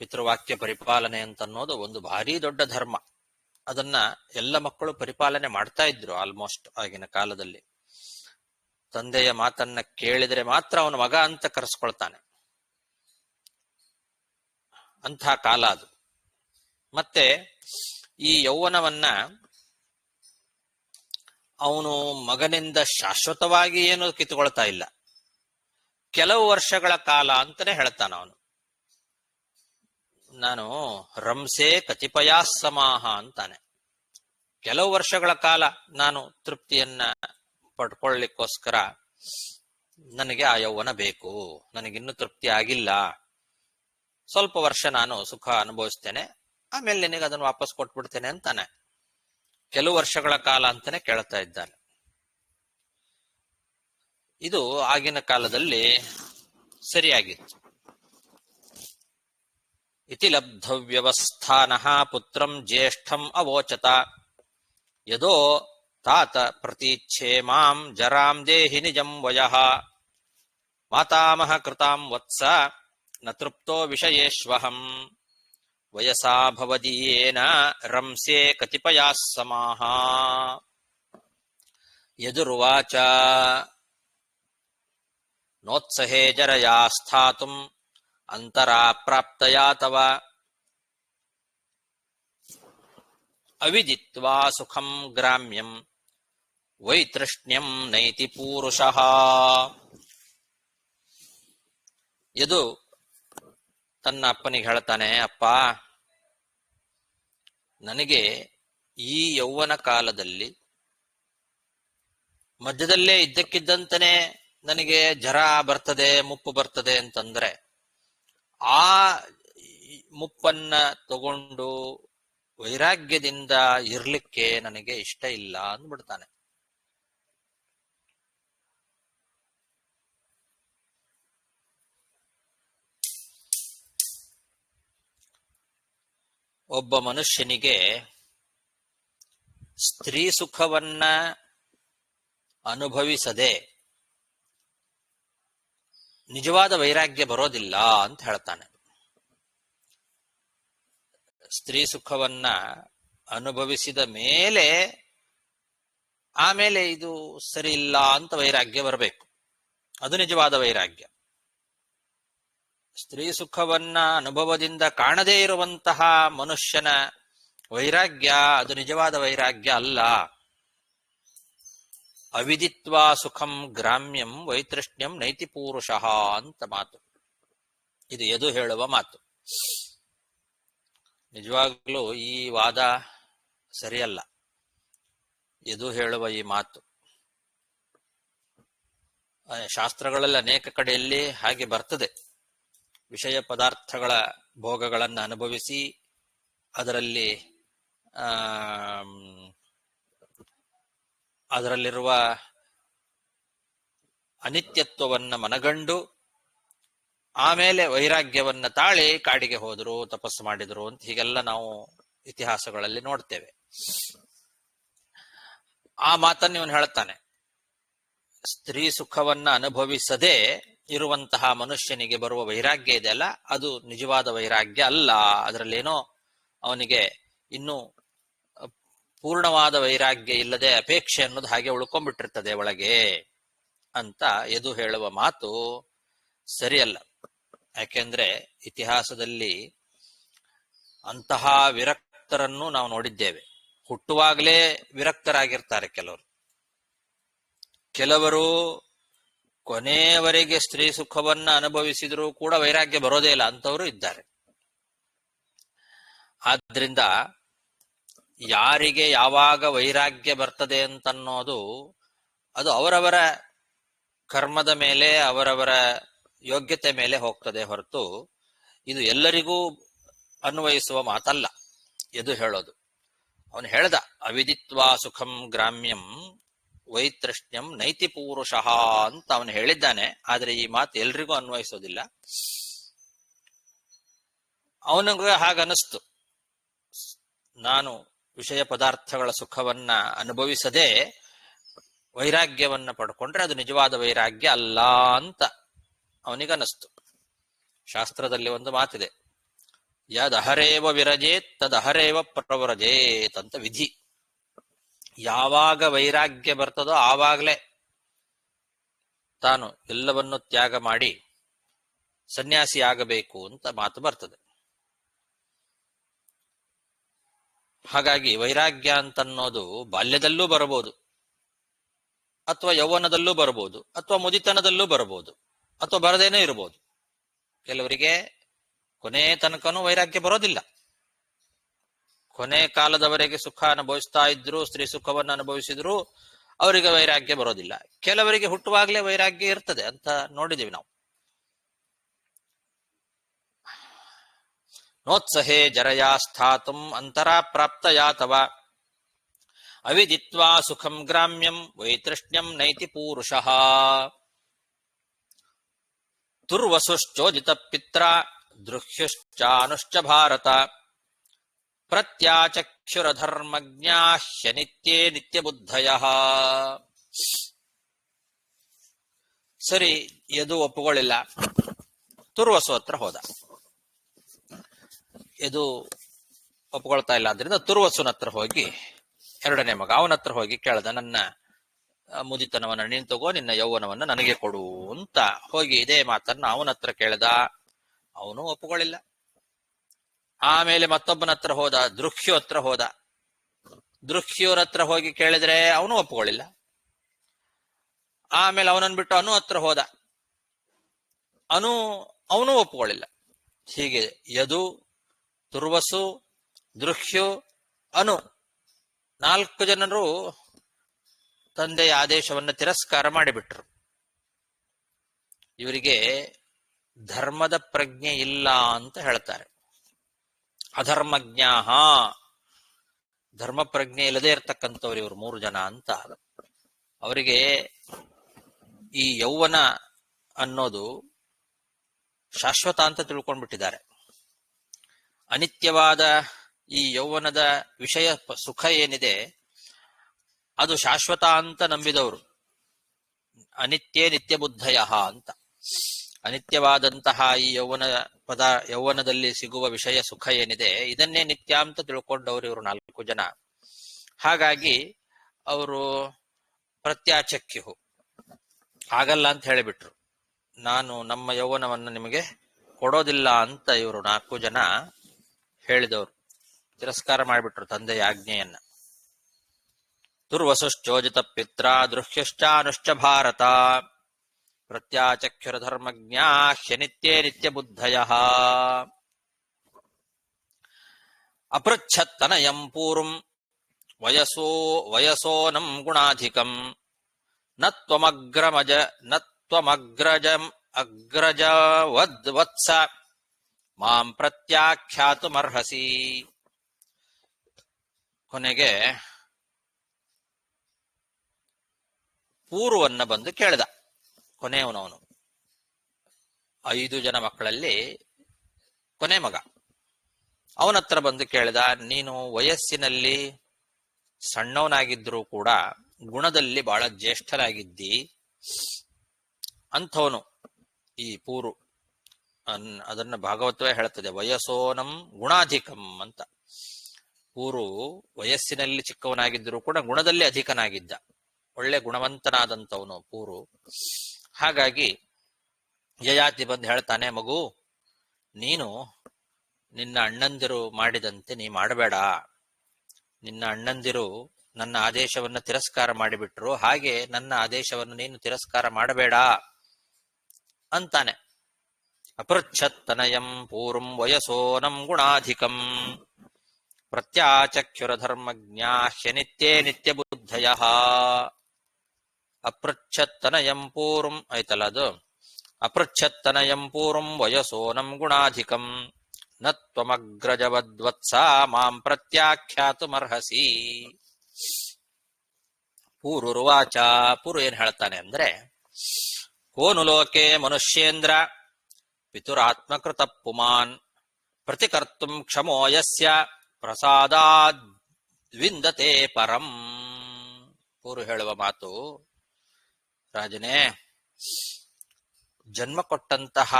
ಪಿತೃವಾಕ್ಯ ಪರಿಪಾಲನೆ ಅಂತನ್ನೋದು ಒಂದು ಭಾರಿ ದೊಡ್ಡ ಧರ್ಮ. ಅದನ್ನ ಎಲ್ಲ ಮಕ್ಕಳು ಪರಿಪಾಲನೆ ಮಾಡ್ತಾ ಇದ್ರು ಆಲ್ಮೋಸ್ಟ್ ಆಗಿನ ಕಾಲದಲ್ಲಿ. ತಂದೆಯ ಮಾತನ್ನ ಕೇಳಿದರೆ ಮಾತ್ರ ಅವನ ಮಗ ಅಂತ ಕರೆಸ್ಕೊಳ್ತಾನೆ. ಅಂಥ ಕಾಲ ಅದು. ಮತ್ತೆ ಈ ಯೌವನವನ್ನ ಅವನು ಮಗನಿಂದ ಶಾಶ್ವತವಾಗಿ ಏನು ಕಿತ್ತುಕೊಳ್ತಾ ಇಲ್ಲ. ಕೆಲವು ವರ್ಷಗಳ ಕಾಲ ಅಂತಾನೆ ಹೇಳ್ತಾನ ಅವನು. ನಾನು ರಂಸೆ ಕತಿಪಯಾಸಮಾಹ ಅಂತಾನೆ. ಕೆಲವು ವರ್ಷಗಳ ಕಾಲ ನಾನು ತೃಪ್ತಿಯನ್ನ ಪಡ್ಕೊಳ್ಳಿಕ್ಕೋಸ್ಕರ ನನಗೆ ಆ ಯೌವನ ಬೇಕು, ನನಗಿನ್ನೂ ತೃಪ್ತಿ ಆಗಿಲ್ಲ, ಸ್ವಲ್ಪ ವರ್ಷ ನಾನು ಸುಖ ಅನುಭವಿಸ್ತೇನೆ, ಆಮೇಲೆ ನಿನಗೆ ಅದನ್ನು ವಾಪಸ್ ಕೊಟ್ಬಿಡ್ತೇನೆ ಅಂತಾನೆ. ಕೆಲವು ವರ್ಷಗಳ ಕಾಲ ಅಂತಾನೆ ಕೇಳ್ತಾ ಇದ್ದಾನೆ. ಇದು ಆಗಿನ ಕಾಲದಲ್ಲಿ ಸರಿಯಾಗಿತ್ತು. ಇತಿ ಲಬ್ಧವ್ಯವಸ್ಥಾನಃ ಪುತ್ರಂ ಜ್ಯೇಷ್ಠಂ ಅವೋಚತ ಯದೋ ತಾತ ಪ್ರತೀಚ್ಛೇ ಮಾಂ ಜರಾಂ ದೇಹಿ ನಿಜಂ ವಯಃ ಮಾತಾಮಹ ಕೃತಾಂ ವತ್ಸ ನ ತೃಪ್ತೋ ವಿಷಯೇಷ್ವಹಂ ವಯಸಾ ಭವದೀಯೇನ ರಂಸೆ ಕತಿಪಯಾಸ್ಸಮಾಹ. ಯದುರ್ವಾಚ ನೋತ್ಸಹೇ ಜರಯಾ ಸ್ಥಾತುಂ ಅಂತರಾ ಪ್ರಾಪ್ತಯಾ ತವ ಅವಿದಿತ್ವಾ ಸುಖಂ ಗ್ರಾಮ್ಯಂ ವೈತೃಷ್ಣ್ಯಂ ನೈತಿ ಪೂರುಷಃ. ಯದು ತನ್ನ ಅಪ್ಪನಿಗೆ ಹೇಳ್ತಾನೆ, ಅಪ್ಪ, ನನಗೆ ಈ ಯೌವನ ಕಾಲದಲ್ಲಿ ಮಧ್ಯದಲ್ಲೇ ಇದ್ದಕ್ಕಿದ್ದಂತನೇ ನನಗೆ ಜರ ಬರ್ತದೆ, ಮುಪ್ಪು ಬರ್ತದೆ ಅಂತಂದ್ರೆ ಆ ಮುಪ್ಪನ್ನ ತಗೊಂಡು ವೈರಾಗ್ಯದಿಂದ ಇರ್ಲಿಕ್ಕೆ ನನಗೆ ಇಷ್ಟ ಇಲ್ಲ ಅಂದ್ಬಿಡ್ತಾನೆ. ಒಬ್ಬ ಮನುಷ್ಯನಿಗೆ ಸ್ತ್ರೀ ಸುಖವನ್ನ ಅನುಭವಿಸದೆ ನಿಜವಾದ ವೈರಾಗ್ಯ ಬರೋದಿಲ್ಲ ಅಂತ ಹೇಳ್ತಾನೆ. ಸ್ತ್ರೀ ಸುಖವನ್ನ ಅನುಭವಿಸಿದ ಮೇಲೆ ಆಮೇಲೆ ಇದು ಸರಿ ಇಲ್ಲ ಅಂತ ವೈರಾಗ್ಯ ಬರಬೇಕು. ಅದು ನಿಜವಾದ ವೈರಾಗ್ಯ. ಸ್ತ್ರೀ ಸುಖವನ್ನ ಅನುಭವದಿಂದ ಕಾಣದೇ ಇರುವಂತಹ ಮನುಷ್ಯನ ವೈರಾಗ್ಯ ಅದು ನಿಜವಾದ ವೈರಾಗ್ಯ ಅಲ್ಲ. ಅವಿದಿತ್ವಾ ಸುಖಂ ಗ್ರಾಮ್ಯಂ ವೈತೃಷ್ಣ್ಯಂ ನೈತಿ ಪೂರುಷಃ ಅಂತ ಮಾತು. ಇದು ಯದು ಹೇಳುವ ಮಾತು. ನಿಜವಾಗ್ಲೂ ಈ ವಾದ ಸರಿಯಲ್ಲ. ಯದು ಹೇಳುವ ಈ ಮಾತು ಶಾಸ್ತ್ರಗಳಲ್ಲಿ ಅನೇಕ ಕಡೆಯಲ್ಲಿ ಹಾಗೆ ಬರ್ತದೆ. ವಿಷಯ ಪದಾರ್ಥಗಳ ಭೋಗಗಳನ್ನು ಅನುಭವಿಸಿ ಅದರಲ್ಲಿರುವ ಅನಿತ್ಯತ್ವವನ್ನು ಮನಗಂಡು ಆಮೇಲೆ ವೈರಾಗ್ಯವನ್ನ ತಾಳಿ ಕಾಡಿಗೆ ಹೋದರು, ತಪಸ್ಸು ಮಾಡಿದರು ಅಂತ ಹೀಗೆಲ್ಲ ನಾವು ಇತಿಹಾಸಗಳಲ್ಲಿ ನೋಡ್ತೇವೆ. ಆ ಮಾತನ್ನು ಇವನು ಹೇಳ್ತಾನೆ. ಸ್ತ್ರೀ ಸುಖವನ್ನ ಅನುಭವಿಸದೆ ಇರುವಂತಹ ಮನುಷ್ಯನಿಗೆ ಬರುವ ವೈರಾಗ್ಯ ಇದೆಯಲ್ಲ, ಅದು ನಿಜವಾದ ವೈರಾಗ್ಯ ಅಲ್ಲ. ಅದರಲ್ಲೇನೋ ಅವನಿಗೆ ಇನ್ನೂ ಪೂರ್ಣವಾದ ವೈರಾಗ್ಯ ಇಲ್ಲದೆ ಅಪೇಕ್ಷೆ ಅನ್ನೋದು ಹಾಗೆ ಉಳ್ಕೊಂಡ್ಬಿಟ್ಟಿರ್ತದೆ ಒಳಗೆ ಅಂತ ಯದು ಹೇಳುವ ಮಾತು ಸರಿಯಲ್ಲ. ಯಾಕೆಂದ್ರೆ ಇತಿಹಾಸದಲ್ಲಿ ಅಂತಹ ವಿರಕ್ತರನ್ನು ನಾವು ನೋಡಿದ್ದೇವೆ. ಹುಟ್ಟುವಾಗಲೇ ವಿರಕ್ತರಾಗಿರ್ತಾರೆ ಕೆಲವರು. ಕೆಲವರು ಕೊನೆಯವರೆಗೆ ಸ್ತ್ರೀ ಸುಖವನ್ನ ಅನುಭವಿಸಿದರೂ ಕೂಡ ವೈರಾಗ್ಯ ಬರೋದೇ ಇಲ್ಲ ಅಂತವರು ಇದ್ದಾರೆ. ಆದ್ರಿಂದ ಯಾರಿಗೆ ಯಾವಾಗ ವೈರಾಗ್ಯ ಬರ್ತದೆ ಅಂತನ್ನೋದು ಅದು ಅವರವರ ಕರ್ಮದ ಮೇಲೆ, ಅವರವರ ಯೋಗ್ಯತೆ ಮೇಲೆ ಹೋಗ್ತದೆ ಹೊರತು ಇದು ಎಲ್ಲರಿಗೂ ಅನ್ವಯಿಸುವ ಮಾತಲ್ಲ ಎಂದು ಹೇಳೋದು. ಅವನು ಹೇಳ್ದ, ಅವಿದಿತ್ವಾ ಸುಖಂ ಗ್ರಾಮ್ಯಂ ವೈತೃಷ್ಣ್ಯಂ ನೈತಿ ಪೂರುಷಃ ಅಂತ ಅವನು ಹೇಳಿದ್ದಾನೆ. ಆದ್ರೆ ಈ ಮಾತು ಎಲ್ರಿಗೂ ಅನ್ವಯಿಸೋದಿಲ್ಲ. ಅವನಿಗೆ ಹಾಗನ್ನಿಸ್ತು, ನಾನು ವಿಷಯ ಪದಾರ್ಥಗಳ ಸುಖವನ್ನ ಅನುಭವಿಸದೆ ವೈರಾಗ್ಯವನ್ನ ಪಡ್ಕೊಂಡ್ರೆ ಅದು ನಿಜವಾದ ವೈರಾಗ್ಯ ಅಲ್ಲ ಅಂತ ಅವನಿಗನ್ನಿಸ್ತು. ಶಾಸ್ತ್ರದಲ್ಲಿ ಒಂದು ಮಾತಿದೆ, ಯದಹರೇವ ವಿರಜೇತ್ ತದಹರೇವ ಪ್ರವ್ರಜೇತ್ ಅಂತ ವಿಧಿ. ಯಾವಾಗ ವೈರಾಗ್ಯ ಬರ್ತದೋ ಆವಾಗಲೇ ತಾನು ಎಲ್ಲವನ್ನು ತ್ಯಾಗ ಮಾಡಿ ಸನ್ಯಾಸಿ ಆಗಬೇಕು ಅಂತ ಮಾತು ಬರ್ತದೆ. ಹಾಗಾಗಿ ವೈರಾಗ್ಯ ಅಂತನ್ನೋದು ಬಾಲ್ಯದಲ್ಲೂ ಬರಬಹುದು, ಅಥವಾ ಯೌವನದಲ್ಲೂ ಬರಬಹುದು, ಅಥವಾ ಮುದಿತನದಲ್ಲೂ ಬರಬಹುದು, ಅಥವಾ ಬರದೇನೂ ಇರಬಹುದು. ಕೆಲವರಿಗೆ ಕೊನೆ ತನಕನೂ ವೈರಾಗ್ಯ ಬರೋದಿಲ್ಲ. ಕೊನೆ ಕಾಲದವರೆಗೆ ಸುಖ ಅನುಭವಿಸ್ತಾ ಇದ್ರು, ಸ್ತ್ರೀ ಸುಖವನ್ನು ಅನುಭವಿಸಿದ್ರು, ಅವರಿಗೆ ವೈರಾಗ್ಯ ಬರೋದಿಲ್ಲ. ಕೆಲವರಿಗೆ ಹುಟ್ಟುವಾಗಲೇ ವೈರಾಗ್ಯ ಇರ್ತದೆ ಅಂತ ನೋಡಿದೀವಿ ನಾವು. ನೋತ್ಸಹೇ ಜರಯಾ ಸ್ಥಾತುಂ ಅಂತರಾ ಪ್ರಾಪ್ತಯಾ ತವ ಅವಿದಿತ್ವಾ ಸುಖಂ ಗ್ರಾಮ್ಯಂ ವೈತೃಷ್ಣ್ಯಂ ನೈತಿ ಪೂರುಷಃ ತುರ್ವಸುಶ್ಚೋದಿತ ಪಿತ್ರ ದೃಹ್ಯುಶ್ಚಾನುಶ್ಚ ಭಾರತ ಪ್ರತ್ಯಾಚಕ್ಷುರಧರ್ಮಜ್ಞಾಹ್ಯನಿತ್ಯೇ ನಿತ್ಯಬುದ್ಧಯಃ. ಸರಿ, ಯದು ಒಪ್ಪುಗಳಿಲ್ಲ. ತುರ್ವಸು ಹತ್ರ ಹೋದ. ಯದು ಒಪ್ಕೊಳ್ತಾ ಇಲ್ಲ, ಆದ್ರಿಂದ ತುರ್ವಸುನ ಹತ್ರ ಹೋಗಿ, ಎರಡನೇ ಮಗ, ಅವನ ಹತ್ರ ಹೋಗಿ ಕೇಳ್ದ, ನನ್ನ ಮುದಿತನವನ್ನ ನೀನು ತಗೋ, ನಿನ್ನ ಯೌವನವನ್ನ ನನಗೆ ಕೊಡು ಅಂತ ಹೋಗಿ ಇದೇ ಮಾತನ್ನ ಅವನ ಹತ್ರ ಕೇಳ್ದ. ಅವನು ಒಪ್ಪುಗಳಿಲ್ಲ. ಆಮೇಲೆ ಮತ್ತೊಬ್ಬನ ಹತ್ರ ಹೋದ, ದೃಹ್ಯು ಹತ್ರ ಹೋದ. ದೃಹ್ಯುರ ಹತ್ರ ಹೋಗಿ ಕೇಳಿದ್ರೆ ಅವನು ಒಪ್ಪುಗಳಿಲ್ಲ. ಆಮೇಲೆ ಅವನನ್ನು ಬಿಟ್ಟು ಅನು ಹತ್ರ ಹೋದ. ಅವನು ಒಪ್ಪುಗಳಿಲ್ಲ. ಹೀಗೆ ಯದು, ತುರ್ವಸು, ದೃಹ್ಯು, ಅನು, 4 ಜನರು ತಂದೆಯ ಆದೇಶವನ್ನು ತಿರಸ್ಕಾರ ಮಾಡಿಬಿಟ್ರು. ಇವರಿಗೆ ಧರ್ಮದ ಪ್ರಜ್ಞೆ ಇಲ್ಲ ಅಂತ ಹೇಳ್ತಾರೆ. ಅಧರ್ಮಜ್ಞಾಹ, ಧರ್ಮ ಪ್ರಜ್ಞೆ ಇಲ್ಲದೆ ಇರತಕ್ಕಂಥವ್ರು ಇವರು 3 ಜನ ಅಂತ. ಅವರಿಗೆ ಈ ಯೌವನ ಅನ್ನೋದು ಶಾಶ್ವತ ಅಂತ ತಿಳ್ಕೊಂಡ್ಬಿಟ್ಟಿದ್ದಾರೆ. ಅನಿತ್ಯವಾದ ಈ ಯೌವನದ ವಿಷಯ ಸುಖ ಏನಿದೆ ಅದು ಶಾಶ್ವತ ಅಂತ ನಂಬಿದವರು. ಅನಿತ್ಯೇ ನಿತ್ಯ ಬುದ್ಧಯ ಅಂತ. ಅನಿತ್ಯವಾದಂತಹ ಈ ಯೌವನದಲ್ಲಿ ಸಿಗುವ ವಿಷಯ ಸುಖ ಏನಿದೆ ಇದನ್ನೇ ನಿತ್ಯ ಅಂತ ತಿಳ್ಕೊಂಡವರು ಇವರು 4 ಜನ. ಹಾಗಾಗಿ ಅವರು ಪ್ರತ್ಯಾಚಕ್ಯು, ಆಗಲ್ಲ ಅಂತ ಹೇಳಿಬಿಟ್ರು. ನಮ್ಮ ಯೌವನವನ್ನು ನಿಮಗೆ ಕೊಡೋದಿಲ್ಲ ಅಂತ ಇವರು 4 ಜನ ಹೇಳಿದವರು. ತಿರಸ್ಕಾರ ಮಾಡಿಬಿಟ್ರು ತಂದೆಯ ಆಜ್ಞೆಯನ್ನ. ತುರ್ವಸುಶ್ಚೋಜಿತ ಪಿತ್ರ ದೃಹ್ಯುಶ್ಚಾನುಶ್ಚ ಭಾರತ ಪ್ರತ್ಯಾಚಕ್ಷುರ ಧರ್ಮಜ್ಞಾಹ್ಯನಿತ್ಯೇ ನಿತ್ಯ ಬುದ್ಧಯಃ ಅಪೃಚ್ಛತ್ತನಯಂ ಪೂರ್ವಂ ವಯಸೋನಂ ಗುಣಾಧಿಕಂ ಅಗ್ರಜವದ್ವತ್ಸ ಮಾಂ ಪ್ರತ್ಯಾಖ್ಯಾತುಮರ್ಹಸಿ. ಕೊನೆಗೆ ಪೂರ್ವನ್ನ ಬಂದು ಕೇಳಿದ. ಕೊನೆಯವನವನು 5 ಜನ ಮಕ್ಕಳಲ್ಲಿ ಕೊನೆ ಮಗ. ಅವನತ್ರ ಬಂದು ಕೇಳಿದ, ನೀನು ವಯಸ್ಸಿನಲ್ಲಿ ಸಣ್ಣವನಾಗಿದ್ರೂ ಕೂಡ ಗುಣದಲ್ಲಿ ಬಹಳ ಜ್ಯೇಷ್ಠನಾಗಿದ್ದಿ ಅಂಥವನು ಈ ಪೂರು. ಅದನ್ನ ಭಾಗವತವೇ ಹೇಳ್ತದೆ, ವಯಸ್ಸೋನಂ ಗುಣಾಧಿಕಂ ಅಂತ. ಪೂರು ವಯಸ್ಸಿನಲ್ಲಿ ಚಿಕ್ಕವನಾಗಿದ್ದರೂ ಕೂಡ ಗುಣದಲ್ಲಿ ಅಧಿಕನಾಗಿದ್ದ, ಒಳ್ಳೆ ಗುಣವಂತನಾದಂಥವನು ಪೂರು. ಹಾಗಾಗಿ ಯಯಾತಿ ಬಂದು ಹೇಳ್ತಾನೆ, ಮಗು ನೀನು ನಿನ್ನ ಅಣ್ಣಂದಿರು ಮಾಡಿದಂತೆ ನೀ ಮಾಡಬೇಡ. ನಿನ್ನ ಅಣ್ಣಂದಿರು ನನ್ನ ಆದೇಶವನ್ನು ತಿರಸ್ಕಾರ ಮಾಡಿಬಿಟ್ರು, ಹಾಗೆ ನನ್ನ ಆದೇಶವನ್ನು ನೀನು ತಿರಸ್ಕಾರ ಮಾಡಬೇಡ ಅಂತಾನೆ. ಅಪೃಚ್ಛತ್ತನಯಂ ಪೂರ್ವಂ ವಯಸೋನಂ ಗುಣಾಧಿಕಂ ಪ್ರತ್ಯಾಚಕ್ಷುರ ಧರ್ಮಜ್ಞಾಹ್ಯ ನಿತ್ಯೇ ನಿತ್ಯ ಬುದ್ಧಯ. ಅಪೃಚ್ಛತ್ತನಯಂ ಪೂರ್ವಂ ಆಯ್ತಲ್ಲ ಅದು. ಅಪೃಚ್ಛತ್ತನಯಂ ಪೂರ್ವಂ ವಯಸೋನಂ ಗುಣಾಧಿಕಂ ನ ತ್ವಮಗ್ರಜವದ್ವತ್ಸ ಮಾಂ ಪ್ರತ್ಯಾಖ್ಯಾತುಮರ್ಹಸಿ. ಪೂರ್ವರುವಾಚ, ಪೂರ್ವ ಏನ್ ಹೇಳ್ತಾನೆ ಅಂದ್ರೆ, ಕೋನು ಲೋಕೆ ಮನುಷ್ಯೇಂದ್ರ ಪಿತುರಾತ್ಮಕೃತ ಪುಮಾನ್ ಪ್ರತಿಕರ್ತುಂ ಕ್ಷಮೋ ಯಸ್ಯ ಪ್ರಸಾದಾದ್ ವಿಂದತೆ ಪರಂ. ಪೂರ್ವ ಹೇಳುವ ಮಾತು, ರಾಜನೇ, ಜನ್ಮ ಕೊಟ್ಟಂತಹ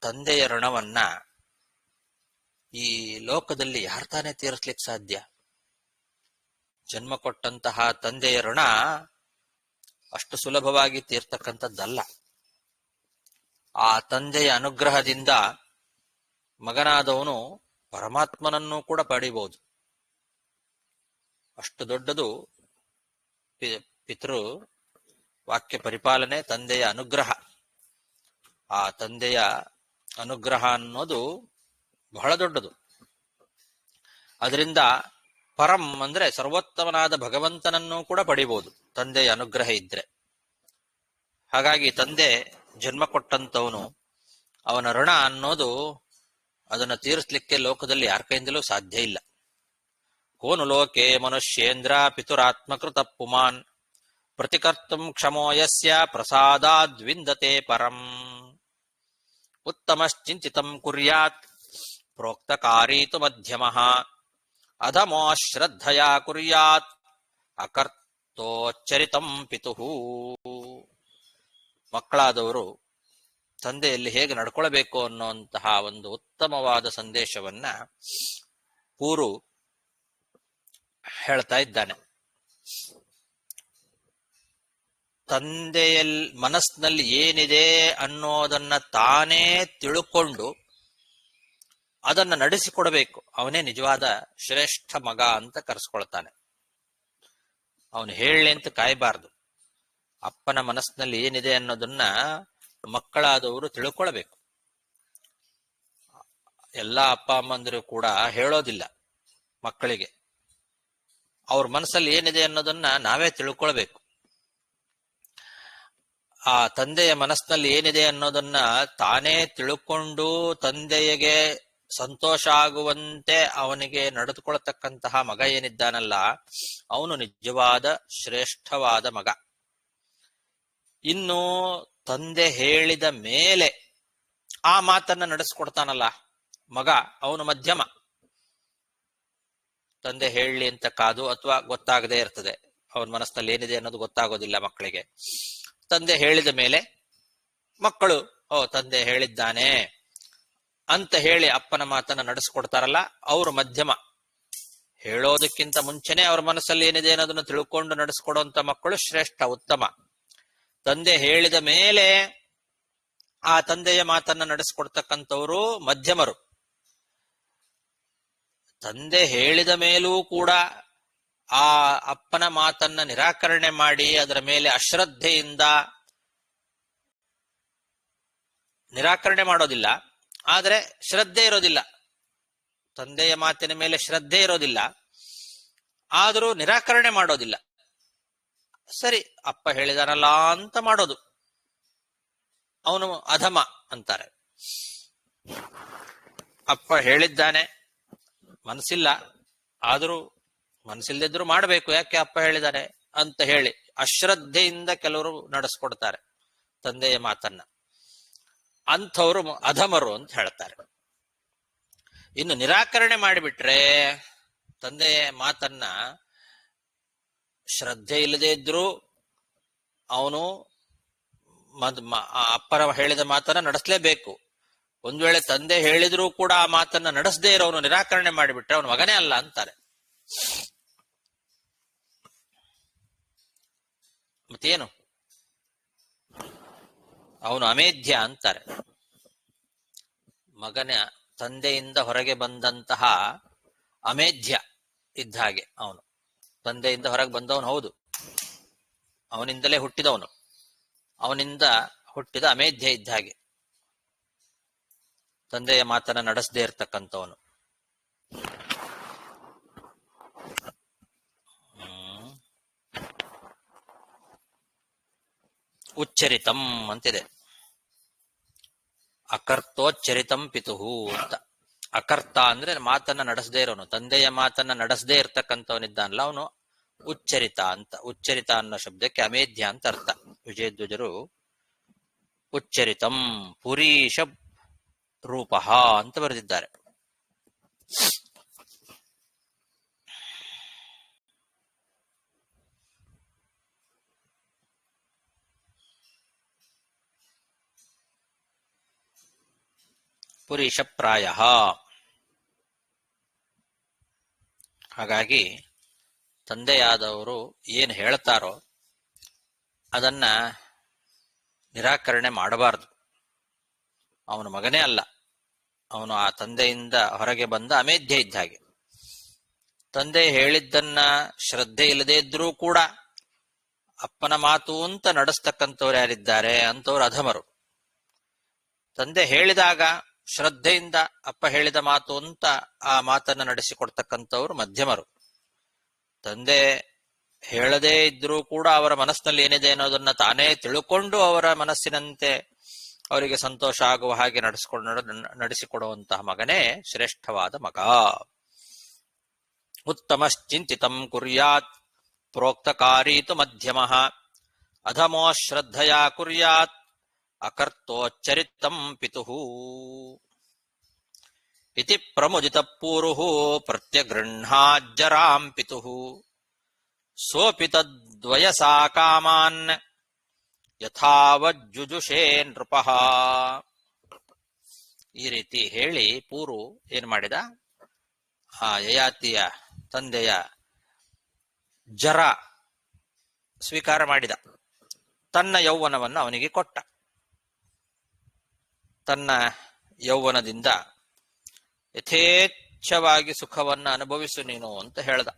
ತಂದೆಯ ಋಣವನ್ನ ಈ ಲೋಕದಲ್ಲಿ ಯಾರು ತಾನೇ ತೀರಿಸ್ಲಿಕ್ಕೆ ಸಾಧ್ಯ? ಜನ್ಮ ಕೊಟ್ಟಂತಹ ತಂದೆಯ ಋಣ ಅಷ್ಟು ಸುಲಭವಾಗಿ ತೀರ್ತಕ್ಕಂಥದ್ದಲ್ಲ. ಆ ತಂದೆಯ ಅನುಗ್ರಹದಿಂದ ಮಗನಾದವನು ಪರಮಾತ್ಮನನ್ನು ಕೂಡ ಪಡಿಬಹುದು. ಅಷ್ಟು ದೊಡ್ಡದು ಪಿತೃ ವಾಕ್ಯ ಪರಿಪಾಲನೆ, ತಂದೆಯ ಅನುಗ್ರಹ. ಆ ತಂದೆಯ ಅನುಗ್ರಹ ಅನ್ನೋದು ಬಹಳ ದೊಡ್ಡದು. ಅದರಿಂದ ಪರಂ ಅಂದ್ರೆ ಸರ್ವೋತ್ತಮನಾದ ಭಗವಂತನನ್ನು ಕೂಡ ಪಡಿಬಹುದು ತಂದೆಯ ಅನುಗ್ರಹ ಇದ್ರೆ. ಹಾಗಾಗಿ ತಂದೆ ಜನ್ಮ ಕೊಟ್ಟಂತವನು, ಅವನ ಋಣ ಅನ್ನೋದು ಅದನ್ನು ತೀರಿಸ್ಲಿಕ್ಕೆ ಲೋಕದಲ್ಲಿ ಯಾರ ಕೈಯಿಂದಲೂ ಸಾಧ್ಯ ಇಲ್ಲ. ಕೋನು ಲೋಕೆ ಮನುಷ್ಯೇಂದ್ರ ಪಿತುರಾತ್ಮಕೃತ ಪುಮಾನ್ ಪ್ರತಿಕರ್ತುಂ ಕ್ಷಮೋ ಯಸ್ಯ ಪ್ರಸಾದಾದ್ವಿಂದತೆ ಪರಂ. ಉತ್ತಮಶ್ಚಿಂಚಿತಂ ಕುರ್ಯಾತ್ ಪ್ರೋಕ್ತಕಾರೀತು ಮಧ್ಯಮಃ ಅಧಮೋ ಶ್ರದ್ಧಯಾ ಕುರ್ಯಾತ್ ಅಕರ್ತೋಚ್ಚರಿತಂ ಪಿತುಃ. ಮಕ್ಕಳಾದವರು ತಂದೆಯಲ್ಲಿ ಹೇಗೆ ನಡ್ಕೊಳ್ಬೇಕು ಅನ್ನುವಂತಹ ಒಂದು ಉತ್ತಮವಾದ ಸಂದೇಶವನ್ನ ಪೂರು ಹೇಳ್ತಾ ಇದ್ದಾನೆ. ಮನಸ್ಸಿನಲ್ಲಿ ಏನಿದೆ ಅನ್ನೋದನ್ನ ತಾನೇ ತಿಳ್ಕೊಂಡು ಅದನ್ನ ನಡೆಸಿಕೊಡಬೇಕು. ಅವನೇ ನಿಜವಾದ ಶ್ರೇಷ್ಠ ಮಗ ಅಂತ ಕರೆಸ್ಕೊಳ್ತಾನೆ. ಅವನು ಹೇಳಲಿ ಅಂತ ಕಾಯಬಾರ್ದು. ಅಪ್ಪನ ಮನಸ್ಸಿನಲ್ಲಿ ಏನಿದೆ ಅನ್ನೋದನ್ನ ಮಕ್ಕಳಾದವರು ತಿಳ್ಕೊಳ್ಬೇಕು. ಎಲ್ಲಾ ಅಪ್ಪ ಅಮ್ಮಂದಿರು ಕೂಡ ಹೇಳೋದಿಲ್ಲ ಮಕ್ಕಳಿಗೆ. ಅವ್ರ ಮನಸ್ಸಲ್ಲಿ ಏನಿದೆ ಅನ್ನೋದನ್ನ ನಾವೇ ತಿಳ್ಕೊಳ್ಬೇಕು. ಆ ತಂದೆಯ ಮನಸ್ಸಿನಲ್ಲಿ ಏನಿದೆ ಅನ್ನೋದನ್ನ ತಾನೇ ತಿಳ್ಕೊಂಡು ತಂದೆಗೆ ಸಂತೋಷ ಆಗುವಂತೆ ಅವನಿಗೆ ನಡೆದುಕೊಳ್ತಕ್ಕಂತಹ ಮಗ ಏನಿದ್ದಾನಲ್ಲ, ಅವನು ನಿಜವಾದ ಶ್ರೇಷ್ಠವಾದ ಮಗ. ಇನ್ನು ತಂದೆ ಹೇಳಿದ ಮೇಲೆ ಆ ಮಾತನ್ನ ನಡೆಸ್ಕೊಡ್ತಾನಲ್ಲ ಮಗ, ಅವನು ಮಧ್ಯಮ. ತಂದೆ ಹೇಳಲಿ ಅಂತ ಕಾದು ಅಥವಾ ಗೊತ್ತಾಗದೇ ಇರ್ತದೆ, ಅವನ ಮನಸ್ಸಿನಲ್ಲಿ ಏನಿದೆ ಅನ್ನೋದು ಗೊತ್ತಾಗೋದಿಲ್ಲ ಮಕ್ಕಳಿಗೆ. ತಂದೆ ಹೇಳಿದ ಮೇಲೆ ಮಕ್ಕಳು ತಂದೆ ಹೇಳಿದ್ದಾನೆ ಅಂತ ಹೇಳಿ ಅಪ್ಪನ ಮಾತನ್ನ ನಡೆಸ್ಕೊಡ್ತಾರಲ್ಲ, ಅವರು ಮಧ್ಯಮ. ಹೇಳೋದಕ್ಕಿಂತ ಮುಂಚೆನೆ ಅವ್ರ ಮನಸ್ಸಲ್ಲಿ ಏನಿದೆ ಅನ್ನೋದನ್ನು ತಿಳ್ಕೊಂಡು ನಡೆಸ್ಕೊಡುವಂತ ಮಕ್ಕಳು ಶ್ರೇಷ್ಠ, ಉತ್ತಮ. ತಂದೆ ಹೇಳಿದ ಮೇಲೆ ಆ ತಂದೆಯ ಮಾತನ್ನ ನಡೆಸ್ಕೊಡ್ತಕ್ಕಂಥವ್ರು ಮಧ್ಯಮರು. ತಂದೆ ಹೇಳಿದ ಮೇಲೂ ಕೂಡ ಆ ಅಪ್ಪನ ಮಾತನ್ನ ನಿರಾಕರಣೆ ಮಾಡಿ ಅದರ ಮೇಲೆ ಅಶ್ರದ್ಧೆಯಿಂದ ನಿರಾಕರಣೆ ಮಾಡೋದಿಲ್ಲ, ಆದರೆ ಶ್ರದ್ಧೆ ಇರೋದಿಲ್ಲ. ತಂದೆಯ ಮಾತಿನ ಮೇಲೆ ಶ್ರದ್ಧೆ ಇರೋದಿಲ್ಲ, ಆದರೂ ನಿರಾಕರಣೆ ಮಾಡೋದಿಲ್ಲ. ಸರಿ, ಅಪ್ಪ ಹೇಳಿದಾನಲ್ಲ ಅಂತ ಮಾಡೋದು, ಅವನು ಅಧಮ ಅಂತಾರೆ. ಅಪ್ಪ ಹೇಳಿದ್ದಾನೆ, ಮನಸ್ಸಿಲ್ಲ, ಆದರೂ ಮನಸ್ಸಿಲ್ದಿದ್ರು ಮಾಡಬೇಕು, ಯಾಕೆ ಅಪ್ಪ ಹೇಳಿದಾನೆ ಅಂತ ಹೇಳಿ ಅಶ್ರದ್ಧೆಯಿಂದ ಕೆಲವರು ನಡೆಸ್ಕೊಡ್ತಾರೆ ತಂದೆಯ ಮಾತನ್ನ. ಅಂಥವ್ರು ಅಧಮರು ಅಂತ ಹೇಳ್ತಾರೆ. ಇನ್ನು ನಿರಾಕರಣೆ ಮಾಡಿಬಿಟ್ರೆ, ತಂದೆಯ ಮಾತನ್ನ ಶ್ರದ್ಧೆ ಇಲ್ಲದೆ ಇದ್ರು ಅವನು ಅಪ್ಪನ ಹೇಳಿದ ಮಾತನ್ನ ನಡೆಸಲೇಬೇಕು. ಒಂದ್ ವೇಳೆ ತಂದೆ ಹೇಳಿದ್ರೂ ಕೂಡ ಆ ಮಾತನ್ನ ನಡೆಸದೇ ಇರೋನು ನಿರಾಕರಣೆ ಮಾಡಿಬಿಟ್ರೆ ಅವನ ಮಗನೇ ಅಲ್ಲ ಅಂತಾರೆ. ಮತ್ತೇನು? ಅವನು ಅಮೇಧ್ಯ ಅಂತಾರೆ. ಮಗನ ತಂದೆಯಿಂದ ಹೊರಗೆ ಬಂದಂತಹ ಅಮೇಧ್ಯ ಇದ್ದ ಹಾಗೆ. ಅವನು ತಂದೆಯಿಂದ ಹೊರಗೆ ಬಂದವನು, ಹೌದು, ಅವನಿಂದಲೇ ಹುಟ್ಟಿದವನು, ಅವನಿಂದ ಹುಟ್ಟಿದ ಅಮೇಧ್ಯ ಇದ್ದ ಹಾಗೆ. ತಂದೆಯ ಮಾತನ್ನ ನಡೆಸದೇ ಇರ್ತಕ್ಕಂಥವನು. ಉಚ್ಚರಿತಂ ಅಂತಿದೆ. ಅಕರ್ತೋಚ್ಚರಿತಂ ಪಿತುಹು ಅಂತ. ಅಕರ್ತ ಅಂದ್ರೆ ಮಾತನ್ನ ನಡೆಸದೇ ಇರೋನು, ತಂದೆಯ ಮಾತನ್ನ ನಡೆಸದೇ ಇರ್ತಕ್ಕಂಥವನಿದ್ದಾನಲ್ಲ ಅವನು ಉಚ್ಚರಿತ ಅಂತ. ಉಚ್ಚರಿತ ಅನ್ನೋ ಶಬ್ದಕ್ಕೆ ಅಮೇಧ್ಯ ಅಂತ ಅರ್ಥ. ವಿಜಯಧ್ವಜರು ಉಚ್ಚರಿತಂ ಪುರೀಶ ರೂಪ ಅಂತ ಬರೆದಿದ್ದಾರೆ. ಪುರೀಶ ಪ್ರಾಯ. ಹಾಗಾಗಿ ತಂದೆಯಾದವರು ಏನು ಹೇಳ್ತಾರೋ ಅದನ್ನ ನಿರಾಕರಣೆ ಮಾಡಬಾರದು. ಅವನ ಮಗನೇ ಅಲ್ಲ, ಅವನು ಆ ತಂದೆಯಿಂದ ಹೊರಗೆ ಬಂದ ಅಮೇಧ್ಯ ಇದ್ದ ಹಾಗೆ. ತಂದೆ ಹೇಳಿದ್ದನ್ನ ಶ್ರದ್ಧೆ ಇಲ್ಲದೇ ಇದ್ರೂ ಕೂಡ ಅಪ್ಪನ ಮಾತು ಅಂತ ನಡೆಸ್ತಕ್ಕಂಥವ್ರು ಯಾರಿದ್ದಾರೆ ಅಂಥವ್ರು ಅಧಮರು. ತಂದೆ ಹೇಳಿದಾಗ ಶ್ರದ್ಧೆಯಿಂದ ಅಪ್ಪ ಹೇಳಿದ ಮಾತು ಅಂತ ಆ ಮಾತನ್ನ ನಡೆಸಿಕೊಡ್ತಕ್ಕಂಥವ್ರು ಮಧ್ಯಮರು. ತಂದೆ ಹೇಳದೇ ಇದ್ರೂ ಕೂಡ ಅವರ ಮನಸ್ಸಿನಲ್ಲಿ ಏನಿದೆ ಅನ್ನೋದನ್ನ ತಾನೇ ತಿಳ್ಕೊಂಡು ಅವರ ಮನಸ್ಸಿನಂತೆ ಅವರಿಗೆ ಸಂತೋಷ ಆಗುವ ಹಾಗೆ ನಡೆಸಿಕೊಡುವಂತಹ ಮಗನೇ ಶ್ರೇಷ್ಠವಾದ ಮಗ. ಉತ್ತಮಶ್ಚಿಂತಿತಂ ಕುರ್ಯಾತ್ ಪ್ರೋಕ್ತಕಾರೀತು ಮಧ್ಯಮಃ ಅಧಮೋ ಶ್ರದ್ಧಯಾ ಕುರ್ಯಾತ್ ಅಕರ್ತೋಚ್ಚರಿತಂ ಪಿತುಃ ಇತಿ ಪ್ರಮುದಿತ ಪೂರುಃ ಪ್ರತ್ಯಗೃಹ್ಣಾಜ್ಜರಾಂ ಪಿತುಃ ಸೋಪಿ ತದ್ವಯಸಾ ಕಾಮಾನ್ ಯಥಾವಜ್ಜುಜುಷೇ ನೃಪಃ. ಈ ರೀತಿ ಹೇಳಿ ಪೂರು ಏನ್ ಮಾಡಿದ, ಆ ಯಯಾತಿಯ ತಂದೆಯ ಜರ ಸ್ವೀಕಾರ ಮಾಡಿದ. ತನ್ನ ಯೌವನವನ್ನು ಅವನಿಗೆ ಕೊಟ್ಟ. ತನ್ನ ಯೌವನದಿಂದ ಯಥೇಚ್ಛವಾಗಿ ಸುಖವನ್ನ ಅನುಭವಿಸು ನೀನು ಅಂತ ಹೇಳ್ದ.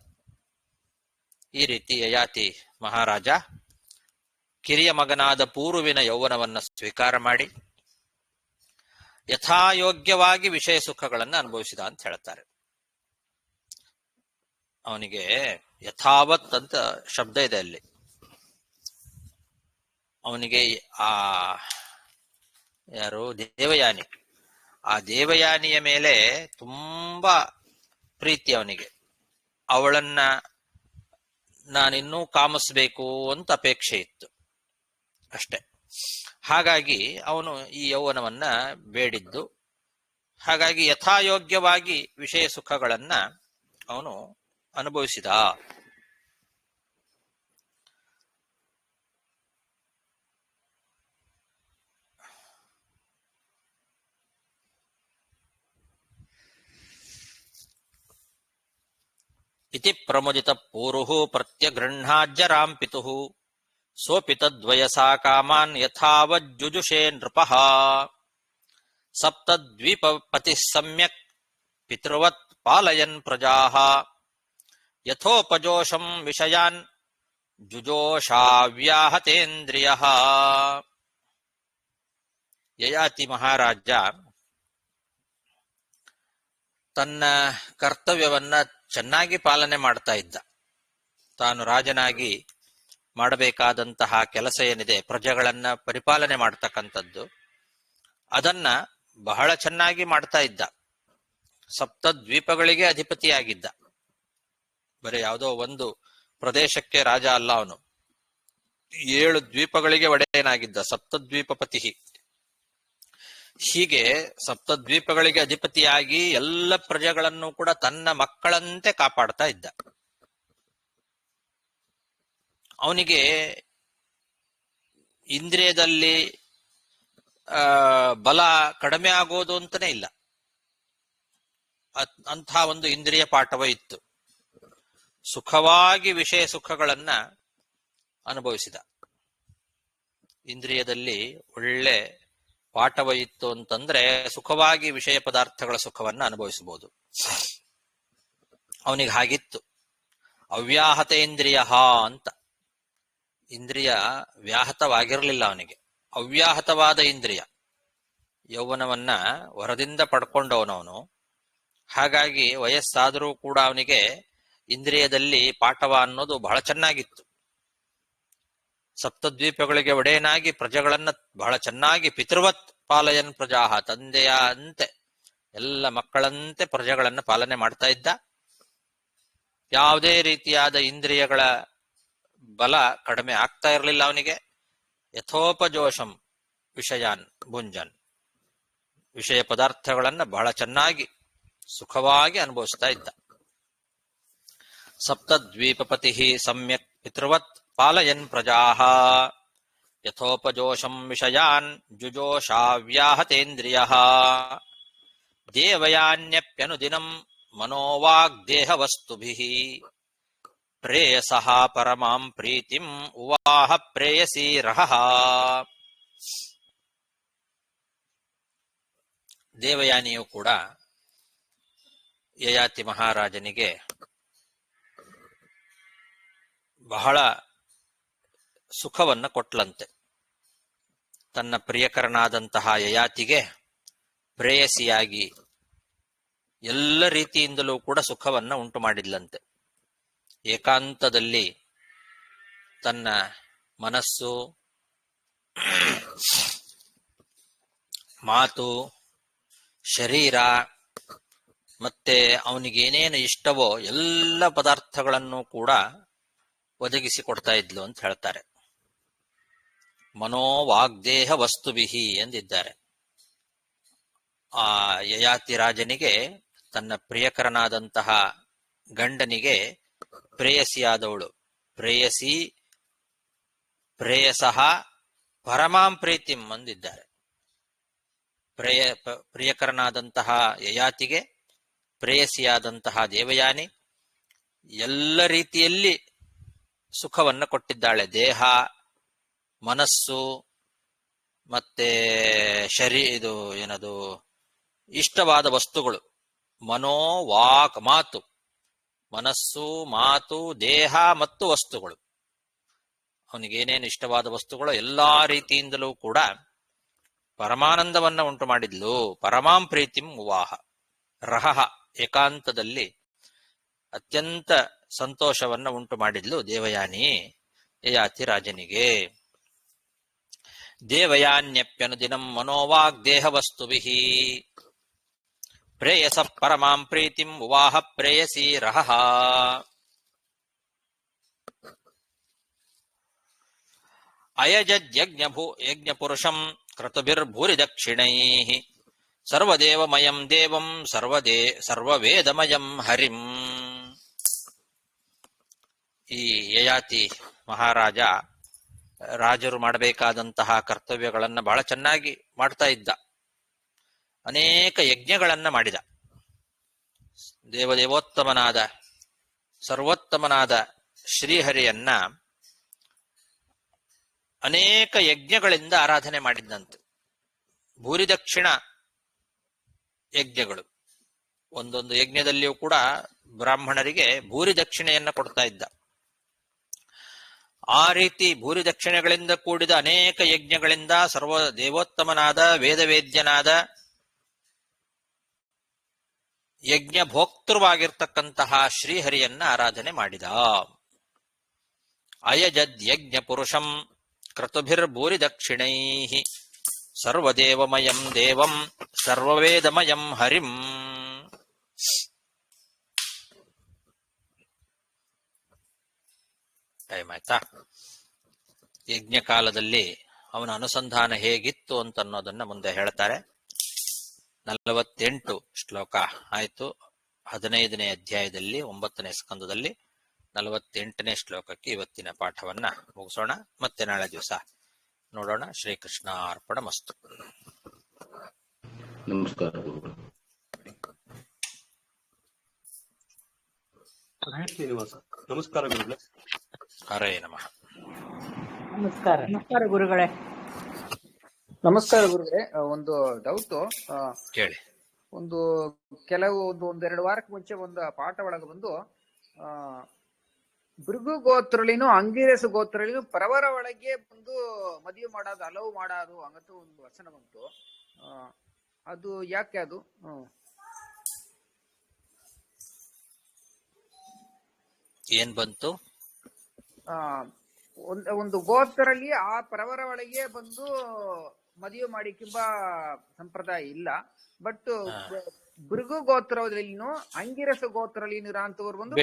ಈ ರೀತಿ ಯಯಾತಿ ಮಹಾರಾಜ ಕಿರಿಯ ಮಗನಾದ ಪೂರುವಿನ ಯೌವನವನ್ನ ಸ್ವೀಕಾರ ಮಾಡಿ ಯಥಾಯೋಗ್ಯವಾಗಿ ವಿಷಯ ಸುಖಗಳನ್ನು ಅನುಭವಿಸಿದ ಅಂತ ಹೇಳ್ತಾರೆ. ಅವನಿಗೆ ಯಥಾವತ್ ಅಂತ ಶಬ್ದ ಇದೆ ಅಲ್ಲಿ. ಅವನಿಗೆ ಆ ಯಾರು ದೇವಯಾನಿ, ಆ ದೇವಯಾನಿಯ ಮೇಲೆ ತುಂಬಾ ಪ್ರೀತಿ ಅವನಿಗೆ. ಅವಳನ್ನ ನಾನಿನ್ನೂ ಕಾಮಿಸ್ಬೇಕು ಅಂತ ಅಪೇಕ್ಷೆ ಇತ್ತು ಅಷ್ಟೆ. ಹಾಗಾಗಿ ಅವನು ಈ ಯೌವನವನ್ನ ಬೇಡಿದ್ದು. ಹಾಗಾಗಿ ಯಥಾಯೋಗ್ಯವಾಗಿ ವಿಷಯ ಸುಖಗಳನ್ನ ಅವನು ಅನುಭವಿಸಿದ. ಇತಿ ಪ್ರಮುದಿತ ಪೂರುಃ ಪ್ರತ್ಯಗೃಹ್ಣಾಜ್ಜರಾಂ ಪಿತುಃ ಸೋಪಿ ತದ್ವಯಸಾ ಕಾಮಾನ್ ಯಥಾವಜ್ಜುಜುಷೇ ನೃಪಃ ಸಪ್ತದ್ವೀಪಪತಿಃ ಸಮ್ಯಕ್ ಪಿತೃವತ್ ಪಾಲಯನ್ ಪ್ರಜಾಃ ಯಥೋಪಜೋಷಂ ವಿಷಯಾನ್ ಜುಜೋಷಾವ್ಯಾಹತೇಂದ್ರಿಯಃ. ಯಯಾತಿ ಮಹಾರಾಜ ತನ್ನ ಕರ್ತವ್ಯವನ್ನ ಚೆನ್ನಾಗಿ ಪಾಲನೆ ಮಾಡ್ತಾ ಇದ್ದ. ತಾನು ರಾಜನಾಗಿ ಮಾಡಬೇಕಾದಂತಹ ಕೆಲಸ ಏನಿದೆ, ಪ್ರಜೆಗಳನ್ನ ಪರಿಪಾಲನೆ ಮಾಡ್ತಕ್ಕಂಥದ್ದು, ಅದನ್ನ ಬಹಳ ಚೆನ್ನಾಗಿ ಮಾಡ್ತಾ ಇದ್ದ. ಸಪ್ತದ್ವೀಪಗಳಿಗೆ ಅಧಿಪತಿಯಾಗಿದ್ದ. ಬರೀ ಯಾವುದೋ ಒಂದು ಪ್ರದೇಶಕ್ಕೆ ರಾಜ ಅಲ್ಲ, ಅವನು 7 ದ್ವೀಪಗಳಿಗೆ ಒಡೆಯನಾಗಿದ್ದ. ಸಪ್ತದ್ವೀಪಪತಿ. ಹೀಗೆ ಸಪ್ತದ್ವೀಪಗಳಿಗೆ ಅಧಿಪತಿಯಾಗಿ ಎಲ್ಲ ಪ್ರಜೆಗಳನ್ನು ಕೂಡ ತನ್ನ ಮಕ್ಕಳಂತೆ ಕಾಪಾಡ್ತಾ ಇದ್ದ. ಅವನಿಗೆ ಇಂದ್ರಿಯದಲ್ಲಿ ಬಲ ಕಡಿಮೆ ಆಗೋದು ಅಂತಾನೆ ಇಲ್ಲ. ಅಂಥ ಒಂದು ಇಂದ್ರಿಯ ಪಾಠವ ಇತ್ತು. ಸುಖವಾಗಿ ವಿಷಯ ಸುಖಗಳನ್ನ ಅನುಭವಿಸಿದ. ಇಂದ್ರಿಯದಲ್ಲಿ ಒಳ್ಳೆ ಪಾಠವ ಇತ್ತು ಅಂತಂದ್ರೆ ಸುಖವಾಗಿ ವಿಷಯ ಪದಾರ್ಥಗಳ ಸುಖವನ್ನ ಅನುಭವಿಸಬಹುದು. ಅವನಿಗೆ ಹಾಗಿತ್ತು. ಅವ್ಯಾಹತೇಂದ್ರಿಯ ಅಂತ, ಇಂದ್ರಿಯ ವ್ಯಾಹತವಾಗಿರಲಿಲ್ಲ ಅವನಿಗೆ, ಅವ್ಯಾಹತವಾದ ಇಂದ್ರಿಯ. ಯೌವನವನ್ನ ಹೊರದಿಂದ ಪಡ್ಕೊಂಡವನವನು. ಹಾಗಾಗಿ ವಯಸ್ಸಾದರೂ ಕೂಡ ಅವನಿಗೆ ಇಂದ್ರಿಯದಲ್ಲಿ ಪಾಠವ ಅನ್ನೋದು ಬಹಳ ಚೆನ್ನಾಗಿತ್ತು. ಸಪ್ತದ್ವೀಪಗಳಿಗೆ ಒಡೆಯನಾಗಿ ಪ್ರಜೆಗಳನ್ನ ಬಹಳ ಚೆನ್ನಾಗಿ ಪಿತೃವತ್ ಪಾಲಯನ್ ಪ್ರಜಾಹ, ತಂದೆಯ ಅಂತೆ ಎಲ್ಲ ಮಕ್ಕಳಂತೆ ಪ್ರಜೆಗಳನ್ನ ಪಾಲನೆ ಮಾಡ್ತಾ ಇದ್ದ. ಯಾವುದೇ ರೀತಿಯಾದ ಇಂದ್ರಿಯಗಳ ಬಲ ಕಡಿಮೆ ಆಗ್ತಾ ಇರಲಿಲ್ಲ ಅವನಿಗೆ. ಯಥೋಪಜೋಷಂ ವಿಷಯಾನ್ ಭುಂಜನ್, ವಿಷಯ ಪದಾರ್ಥಗಳನ್ನ ಬಹಳ ಚೆನ್ನಾಗಿ ಸುಖವಾಗಿ ಅನುಭವಿಸ್ತಾ ಇದ್ದ. ಸಪ್ತದ್ವೀಪಪತಿ ಸಮ್ಯಕ್ ಪಿತೃವತ್ ಪಾಲಯನ್ ಪ್ರಜಾಃ ಯಥೋಪಜೋಷಂ ವಿಷಯಾನ್ ಜುಜೋಷಾವ್ಯಾಹತೇಂದ್ರಿಯಃ ದೇವಯಾನ್ಯಪ್ಯನುದಿನಂ ಮನೋವಾಗ್ದೇಹವಸ್ತುಭಿಃ ಪ್ರೇಯಸಃ ಪರಮಾಂ ಪ್ರೀತಿಂ ಉವಾಹ ಪ್ರೇಯಸೀರಃ. ದೇವಯಾನಿಯು ಕೂಡ ಯಯಾತಿ ಮಹಾರಾಜನಿಗೆ ಬಹಳ ಸುಖವನ್ನ ಕೊಟ್ಲಂತೆ. ತನ್ನ ಪ್ರಿಯಕರನಾದಂತಹ ಯಯಾತಿಗೆ ಪ್ರೇಯಸಿಯಾಗಿ ಎಲ್ಲ ರೀತಿಯಿಂದಲೂ ಕೂಡ ಸುಖವನ್ನ ಉಂಟು ಮಾಡಿದ್ಲಂತೆ. ಏಕಾಂತದಲ್ಲಿ ತನ್ನ ಮನಸ್ಸು, ಮಾತು, ಶರೀರ ಮತ್ತೆ ಅವನಿಗೇನೇನು ಇಷ್ಟವೋ ಎಲ್ಲ ಪದಾರ್ಥಗಳನ್ನು ಕೂಡ ಒದಗಿಸಿ ಕೊಡ್ತಾ ಇದ್ಲು ಅಂತ ಹೇಳ್ತಾರೆ. ಮನೋವಾಗ್ದೇಹ ವಸ್ತುವಿಹಿ ಎಂದಿದ್ದಾರೆ. ಆ ಯಯಾತಿ ರಾಜನಿಗೆ, ತನ್ನ ಪ್ರಿಯಕರನಾದಂತಹ ಗಂಡನಿಗೆ ಪ್ರೇಯಸಿಯಾದವಳು, ಪ್ರೇಯಸಿ ಪ್ರೇಯಸಃ ಪರಮಾಂ ಪ್ರೀತಿಂ ಅಂದಿದ್ದಾರೆ. ಪ್ರಿಯಕರನಾದಂತಹ ಯಯಾತಿಗೆ ಪ್ರೇಯಸಿಯಾದಂತಹ ದೇವಯಾನಿ ಎಲ್ಲ ರೀತಿಯಲ್ಲಿ ಸುಖವನ್ನ ಕೊಟ್ಟಿದ್ದಾಳೆ. ದೇಹ, ಮನಸ್ಸು ಮತ್ತೆ ಇದು ಏನದು ಇಷ್ಟವಾದ ವಸ್ತುಗಳು, ಮನೋ ವಾಕ್ ಮಾತು, ಮನಸ್ಸು, ಮಾತು, ದೇಹ ಮತ್ತು ವಸ್ತುಗಳು, ಅವನಿಗೇನೇನು ಇಷ್ಟವಾದ ವಸ್ತುಗಳು ಎಲ್ಲಾ ರೀತಿಯಿಂದಲೂ ಕೂಡ ಪರಮಾನಂದವನ್ನ ಉಂಟು ಮಾಡಿದ್ಲು. ಪರಮಾಂ ಪ್ರೀತಿಂ ಉವಾಹ ರಹಃ, ಏಕಾಂತದಲ್ಲಿ ಅತ್ಯಂತ ಸಂತೋಷವನ್ನ ಉಂಟು ಮಾಡಿದ್ಲು ದೇವಯಾನಿ ಯಯಾತಿ ರಾಜನಿಗೆ. ದೇವಯಾನ್ಯಪ್ಯನುದಿನಂ ಮನೋವಾಗ್ದೇಹ ವಸ್ತುಭಿಃ ಪ್ರೇಯಸ ಪರಮಾಂ ಪ್ರೀತಿಂ ಉವಾಹ ಪ್ರೇಯಸೀರಃ. ಯಜ್ಞಪುರುಷಂ ಕ್ರತುಭಿರ್ಭೂರಿ ದಕ್ಷಿಣೈಃ ಸರ್ವದೇವಮಯಂ ದೇವಂ ಸರ್ವವೇದಮಯಂ ಹರಿಂ. ಈ ಯಯಾತಿ ಮಹಾರಾಜ ರಾಜರು ಮಾಡಬೇಕಾದಂತಹ ಕರ್ತವ್ಯಗಳನ್ನ ಬಹಳ ಚೆನ್ನಾಗಿ ಮಾಡ್ತಾ ಇದ್ದ. ಅನೇಕ ಯಜ್ಞಗಳನ್ನ ಮಾಡಿದ. ದೇವದೇವೋತ್ತಮನಾದ ಸರ್ವೋತ್ತಮನಾದ ಶ್ರೀಹರಿಯನ್ನ ಅನೇಕ ಯಜ್ಞಗಳಿಂದ ಆರಾಧನೆ ಮಾಡಿದ್ದಂತೆ. ಭೂರಿದಕ್ಷಿಣ ಯಜ್ಞಗಳು, ಒಂದೊಂದು ಯಜ್ಞದಲ್ಲಿಯೂ ಕೂಡ ಬ್ರಾಹ್ಮಣರಿಗೆ ಭೂರಿ ದಕ್ಷಿಣೆಯನ್ನ ಕೊಡ್ತಾ ಇದ್ದ. ಆ ರೀತಿ ಭೂರಿ ದಕ್ಷಿಣೆಗಳಿಂದ ಕೂಡಿದ ಅನೇಕ ಯಜ್ಞಗಳಿಂದ ಸರ್ವ ದೇವೋತ್ತಮನಾದ ವೇದವೇದ್ಯನಾದ ಯಜ್ಞ ಭೋಕ್ತೃವಾಗಿರ್ತಕ್ಕಂತಹ ಶ್ರೀಹರಿಯನ್ನ ಆರಾಧನೆ ಮಾಡಿದ. ಅಯಜದ್ಯಜ್ಞ ಪುರುಷಂ ಕ್ರತುಭಿರ್ಭೂರಿ ದಕ್ಷಿಣೈಃ ಸರ್ವದೇವಮಯಂ ದೇವಂ ಸರ್ವವೇದಮಯಂ ಹರಿಂ. ಟೈಮ್ ಆಯ್ತಾ? ಯಜ್ಞ ಕಾಲದಲ್ಲಿ ಅವನ ಅನುಸಂಧಾನ ಹೇಗಿತ್ತು ಅಂತ ಅನ್ನೋದನ್ನ ಮುಂದೆ ಹೇಳ್ತಾರೆ. 48 ಶ್ಲೋಕ ಆಯ್ತು. 15ನೇ ಅಧ್ಯಾಯದಲ್ಲಿ 9ನೇ ಸ್ಕಂದದಲ್ಲಿ 48ನೇ ಶ್ಲೋಕಕ್ಕೆ ಇವತ್ತಿನ ಪಾಠವನ್ನ ಮುಗಿಸೋಣ. ಮತ್ತೆ ನಾಳೆ ದಿವಸ ನೋಡೋಣ. ಶ್ರೀಕೃಷ್ಣ ಅರ್ಪಣಮಸ್ತು. ನಮಸ್ಕಾರ. ಶ್ರೀನಿವಾಸ ನಮಸ್ಕಾರ ಗುರುಗಳೇ. ಹರೇ ನಮಃ. ನಮಸ್ಕಾರ ಗುರುಗಳೇ. ನಮಸ್ಕಾರ ಗುರುಗಳೇ. ಒಂದು ಡೌಟ್. ಕೇಳಿ. ಒಂದು ಕೆಲವು ಒಂದೆರಡು ವಾರಕ್ಕೆ ಮುಂಚೆ ಒಂದು ಪಾಠ ಒಳಗೆ ಬಂದು ಆ ಭೃಗು ಗೋತ್ರಳಿನು ಅಂಗಿರಸ ಗೋತ್ರಳಿನು ಪರವರ ಒಳಗೆ ಬಂದು ಮದುವೆ ಮಾಡೋದು ಅಲವು ಮಾಡೋದು ಹಂಗಂತ ಒಂದು ವಚನ ಬಂತು. ಅದು ಯಾಕೆ ಅದು? ಏನ್ ಬಂತು? ಒಂದು ಗೋತ್ರರಲ್ಲಿ ಆ ಪರವರ ಒಳಗೆ ಬಂದು ಮದುವೆ ಮಾಡಿಕೆಂಬ ಸಂಪ್ರದಾಯ ಇಲ್ಲ. ಬಟ್ ಭೃಗು ಗೋತ್ರದಲ್ಲಿನೂ ಅಂಗಿರಸ ಗೋತ್ರದಲ್ಲಿ ಅಂತವ್ರು ಬಂದು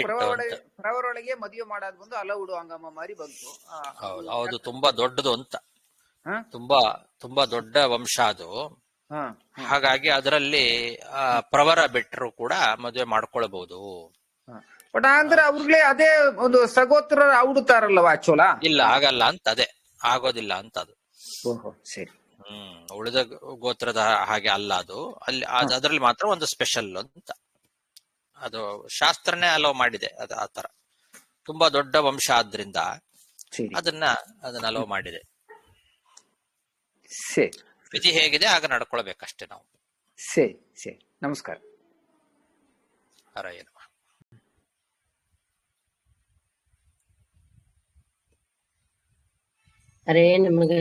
ಪರವರೊಳಗೆ ಮದುವೆ ಮಾಡೋದು ಬಂದು ಅಲೌಡು ಹಂಗಮ್ಮ ಮಾರಿ ಬಂತು. ಹೌದು, ತುಂಬಾ ದೊಡ್ಡದು ಅಂತ. ತುಂಬಾ ದೊಡ್ಡ ವಂಶ ಅದು. ಹಾಗಾಗಿ ಅದರಲ್ಲಿ ಪ್ರವರ ಬಿಟ್ಟರು ಕೂಡ ಮದುವೆ ಮಾಡ್ಕೊಳ್ಬಹುದು. ಬಟ್ ಅಂದ್ರೆ ಅವ್ರಿಗೆ ಅದೇ ಒಂದು ಸಗೋತ್ರ ಔಡುತ್ತಾರಲ್ವಾ ಚೋಲ? ಇಲ್ಲ, ಆಗಲ್ಲ ಅಂತ. ಅದೇ ಆಗೋದಿಲ್ಲ ಅಂತ ಅದು. ಸರಿ. ಉಳಿದ ಗೋತ್ರದ ಹಾಗೆ ಅಲ್ಲ ಅದು. ಅಲ್ಲಿ ಅದರಲ್ಲಿ ಮಾತ್ರ ಒಂದು ಸ್ಪೆಷಲ್ ಅಂತ. ಅದು ಶಾಸ್ತ್ರನೇ ಅಲೋ ಮಾಡಿದೆ. ಅದು ಆತರ ತುಂಬಾ ದೊಡ್ಡ ವಂಶ ಆದ್ರಿಂದ ಅದನ್ನ ಅಲೋ ಮಾಡಿದೆ. ವಿಧಿ ಹೇಗಿದೆ ಆಗ ನಡ್ಕೊಳ್ಬೇಕಷ್ಟೇ ನಾವು. ಸರಿ ಸರಿ, ನಮಸ್ಕಾರ. ಹರಯ್ಯ ನಮಃ. ಅರೇ ನಮಗೆ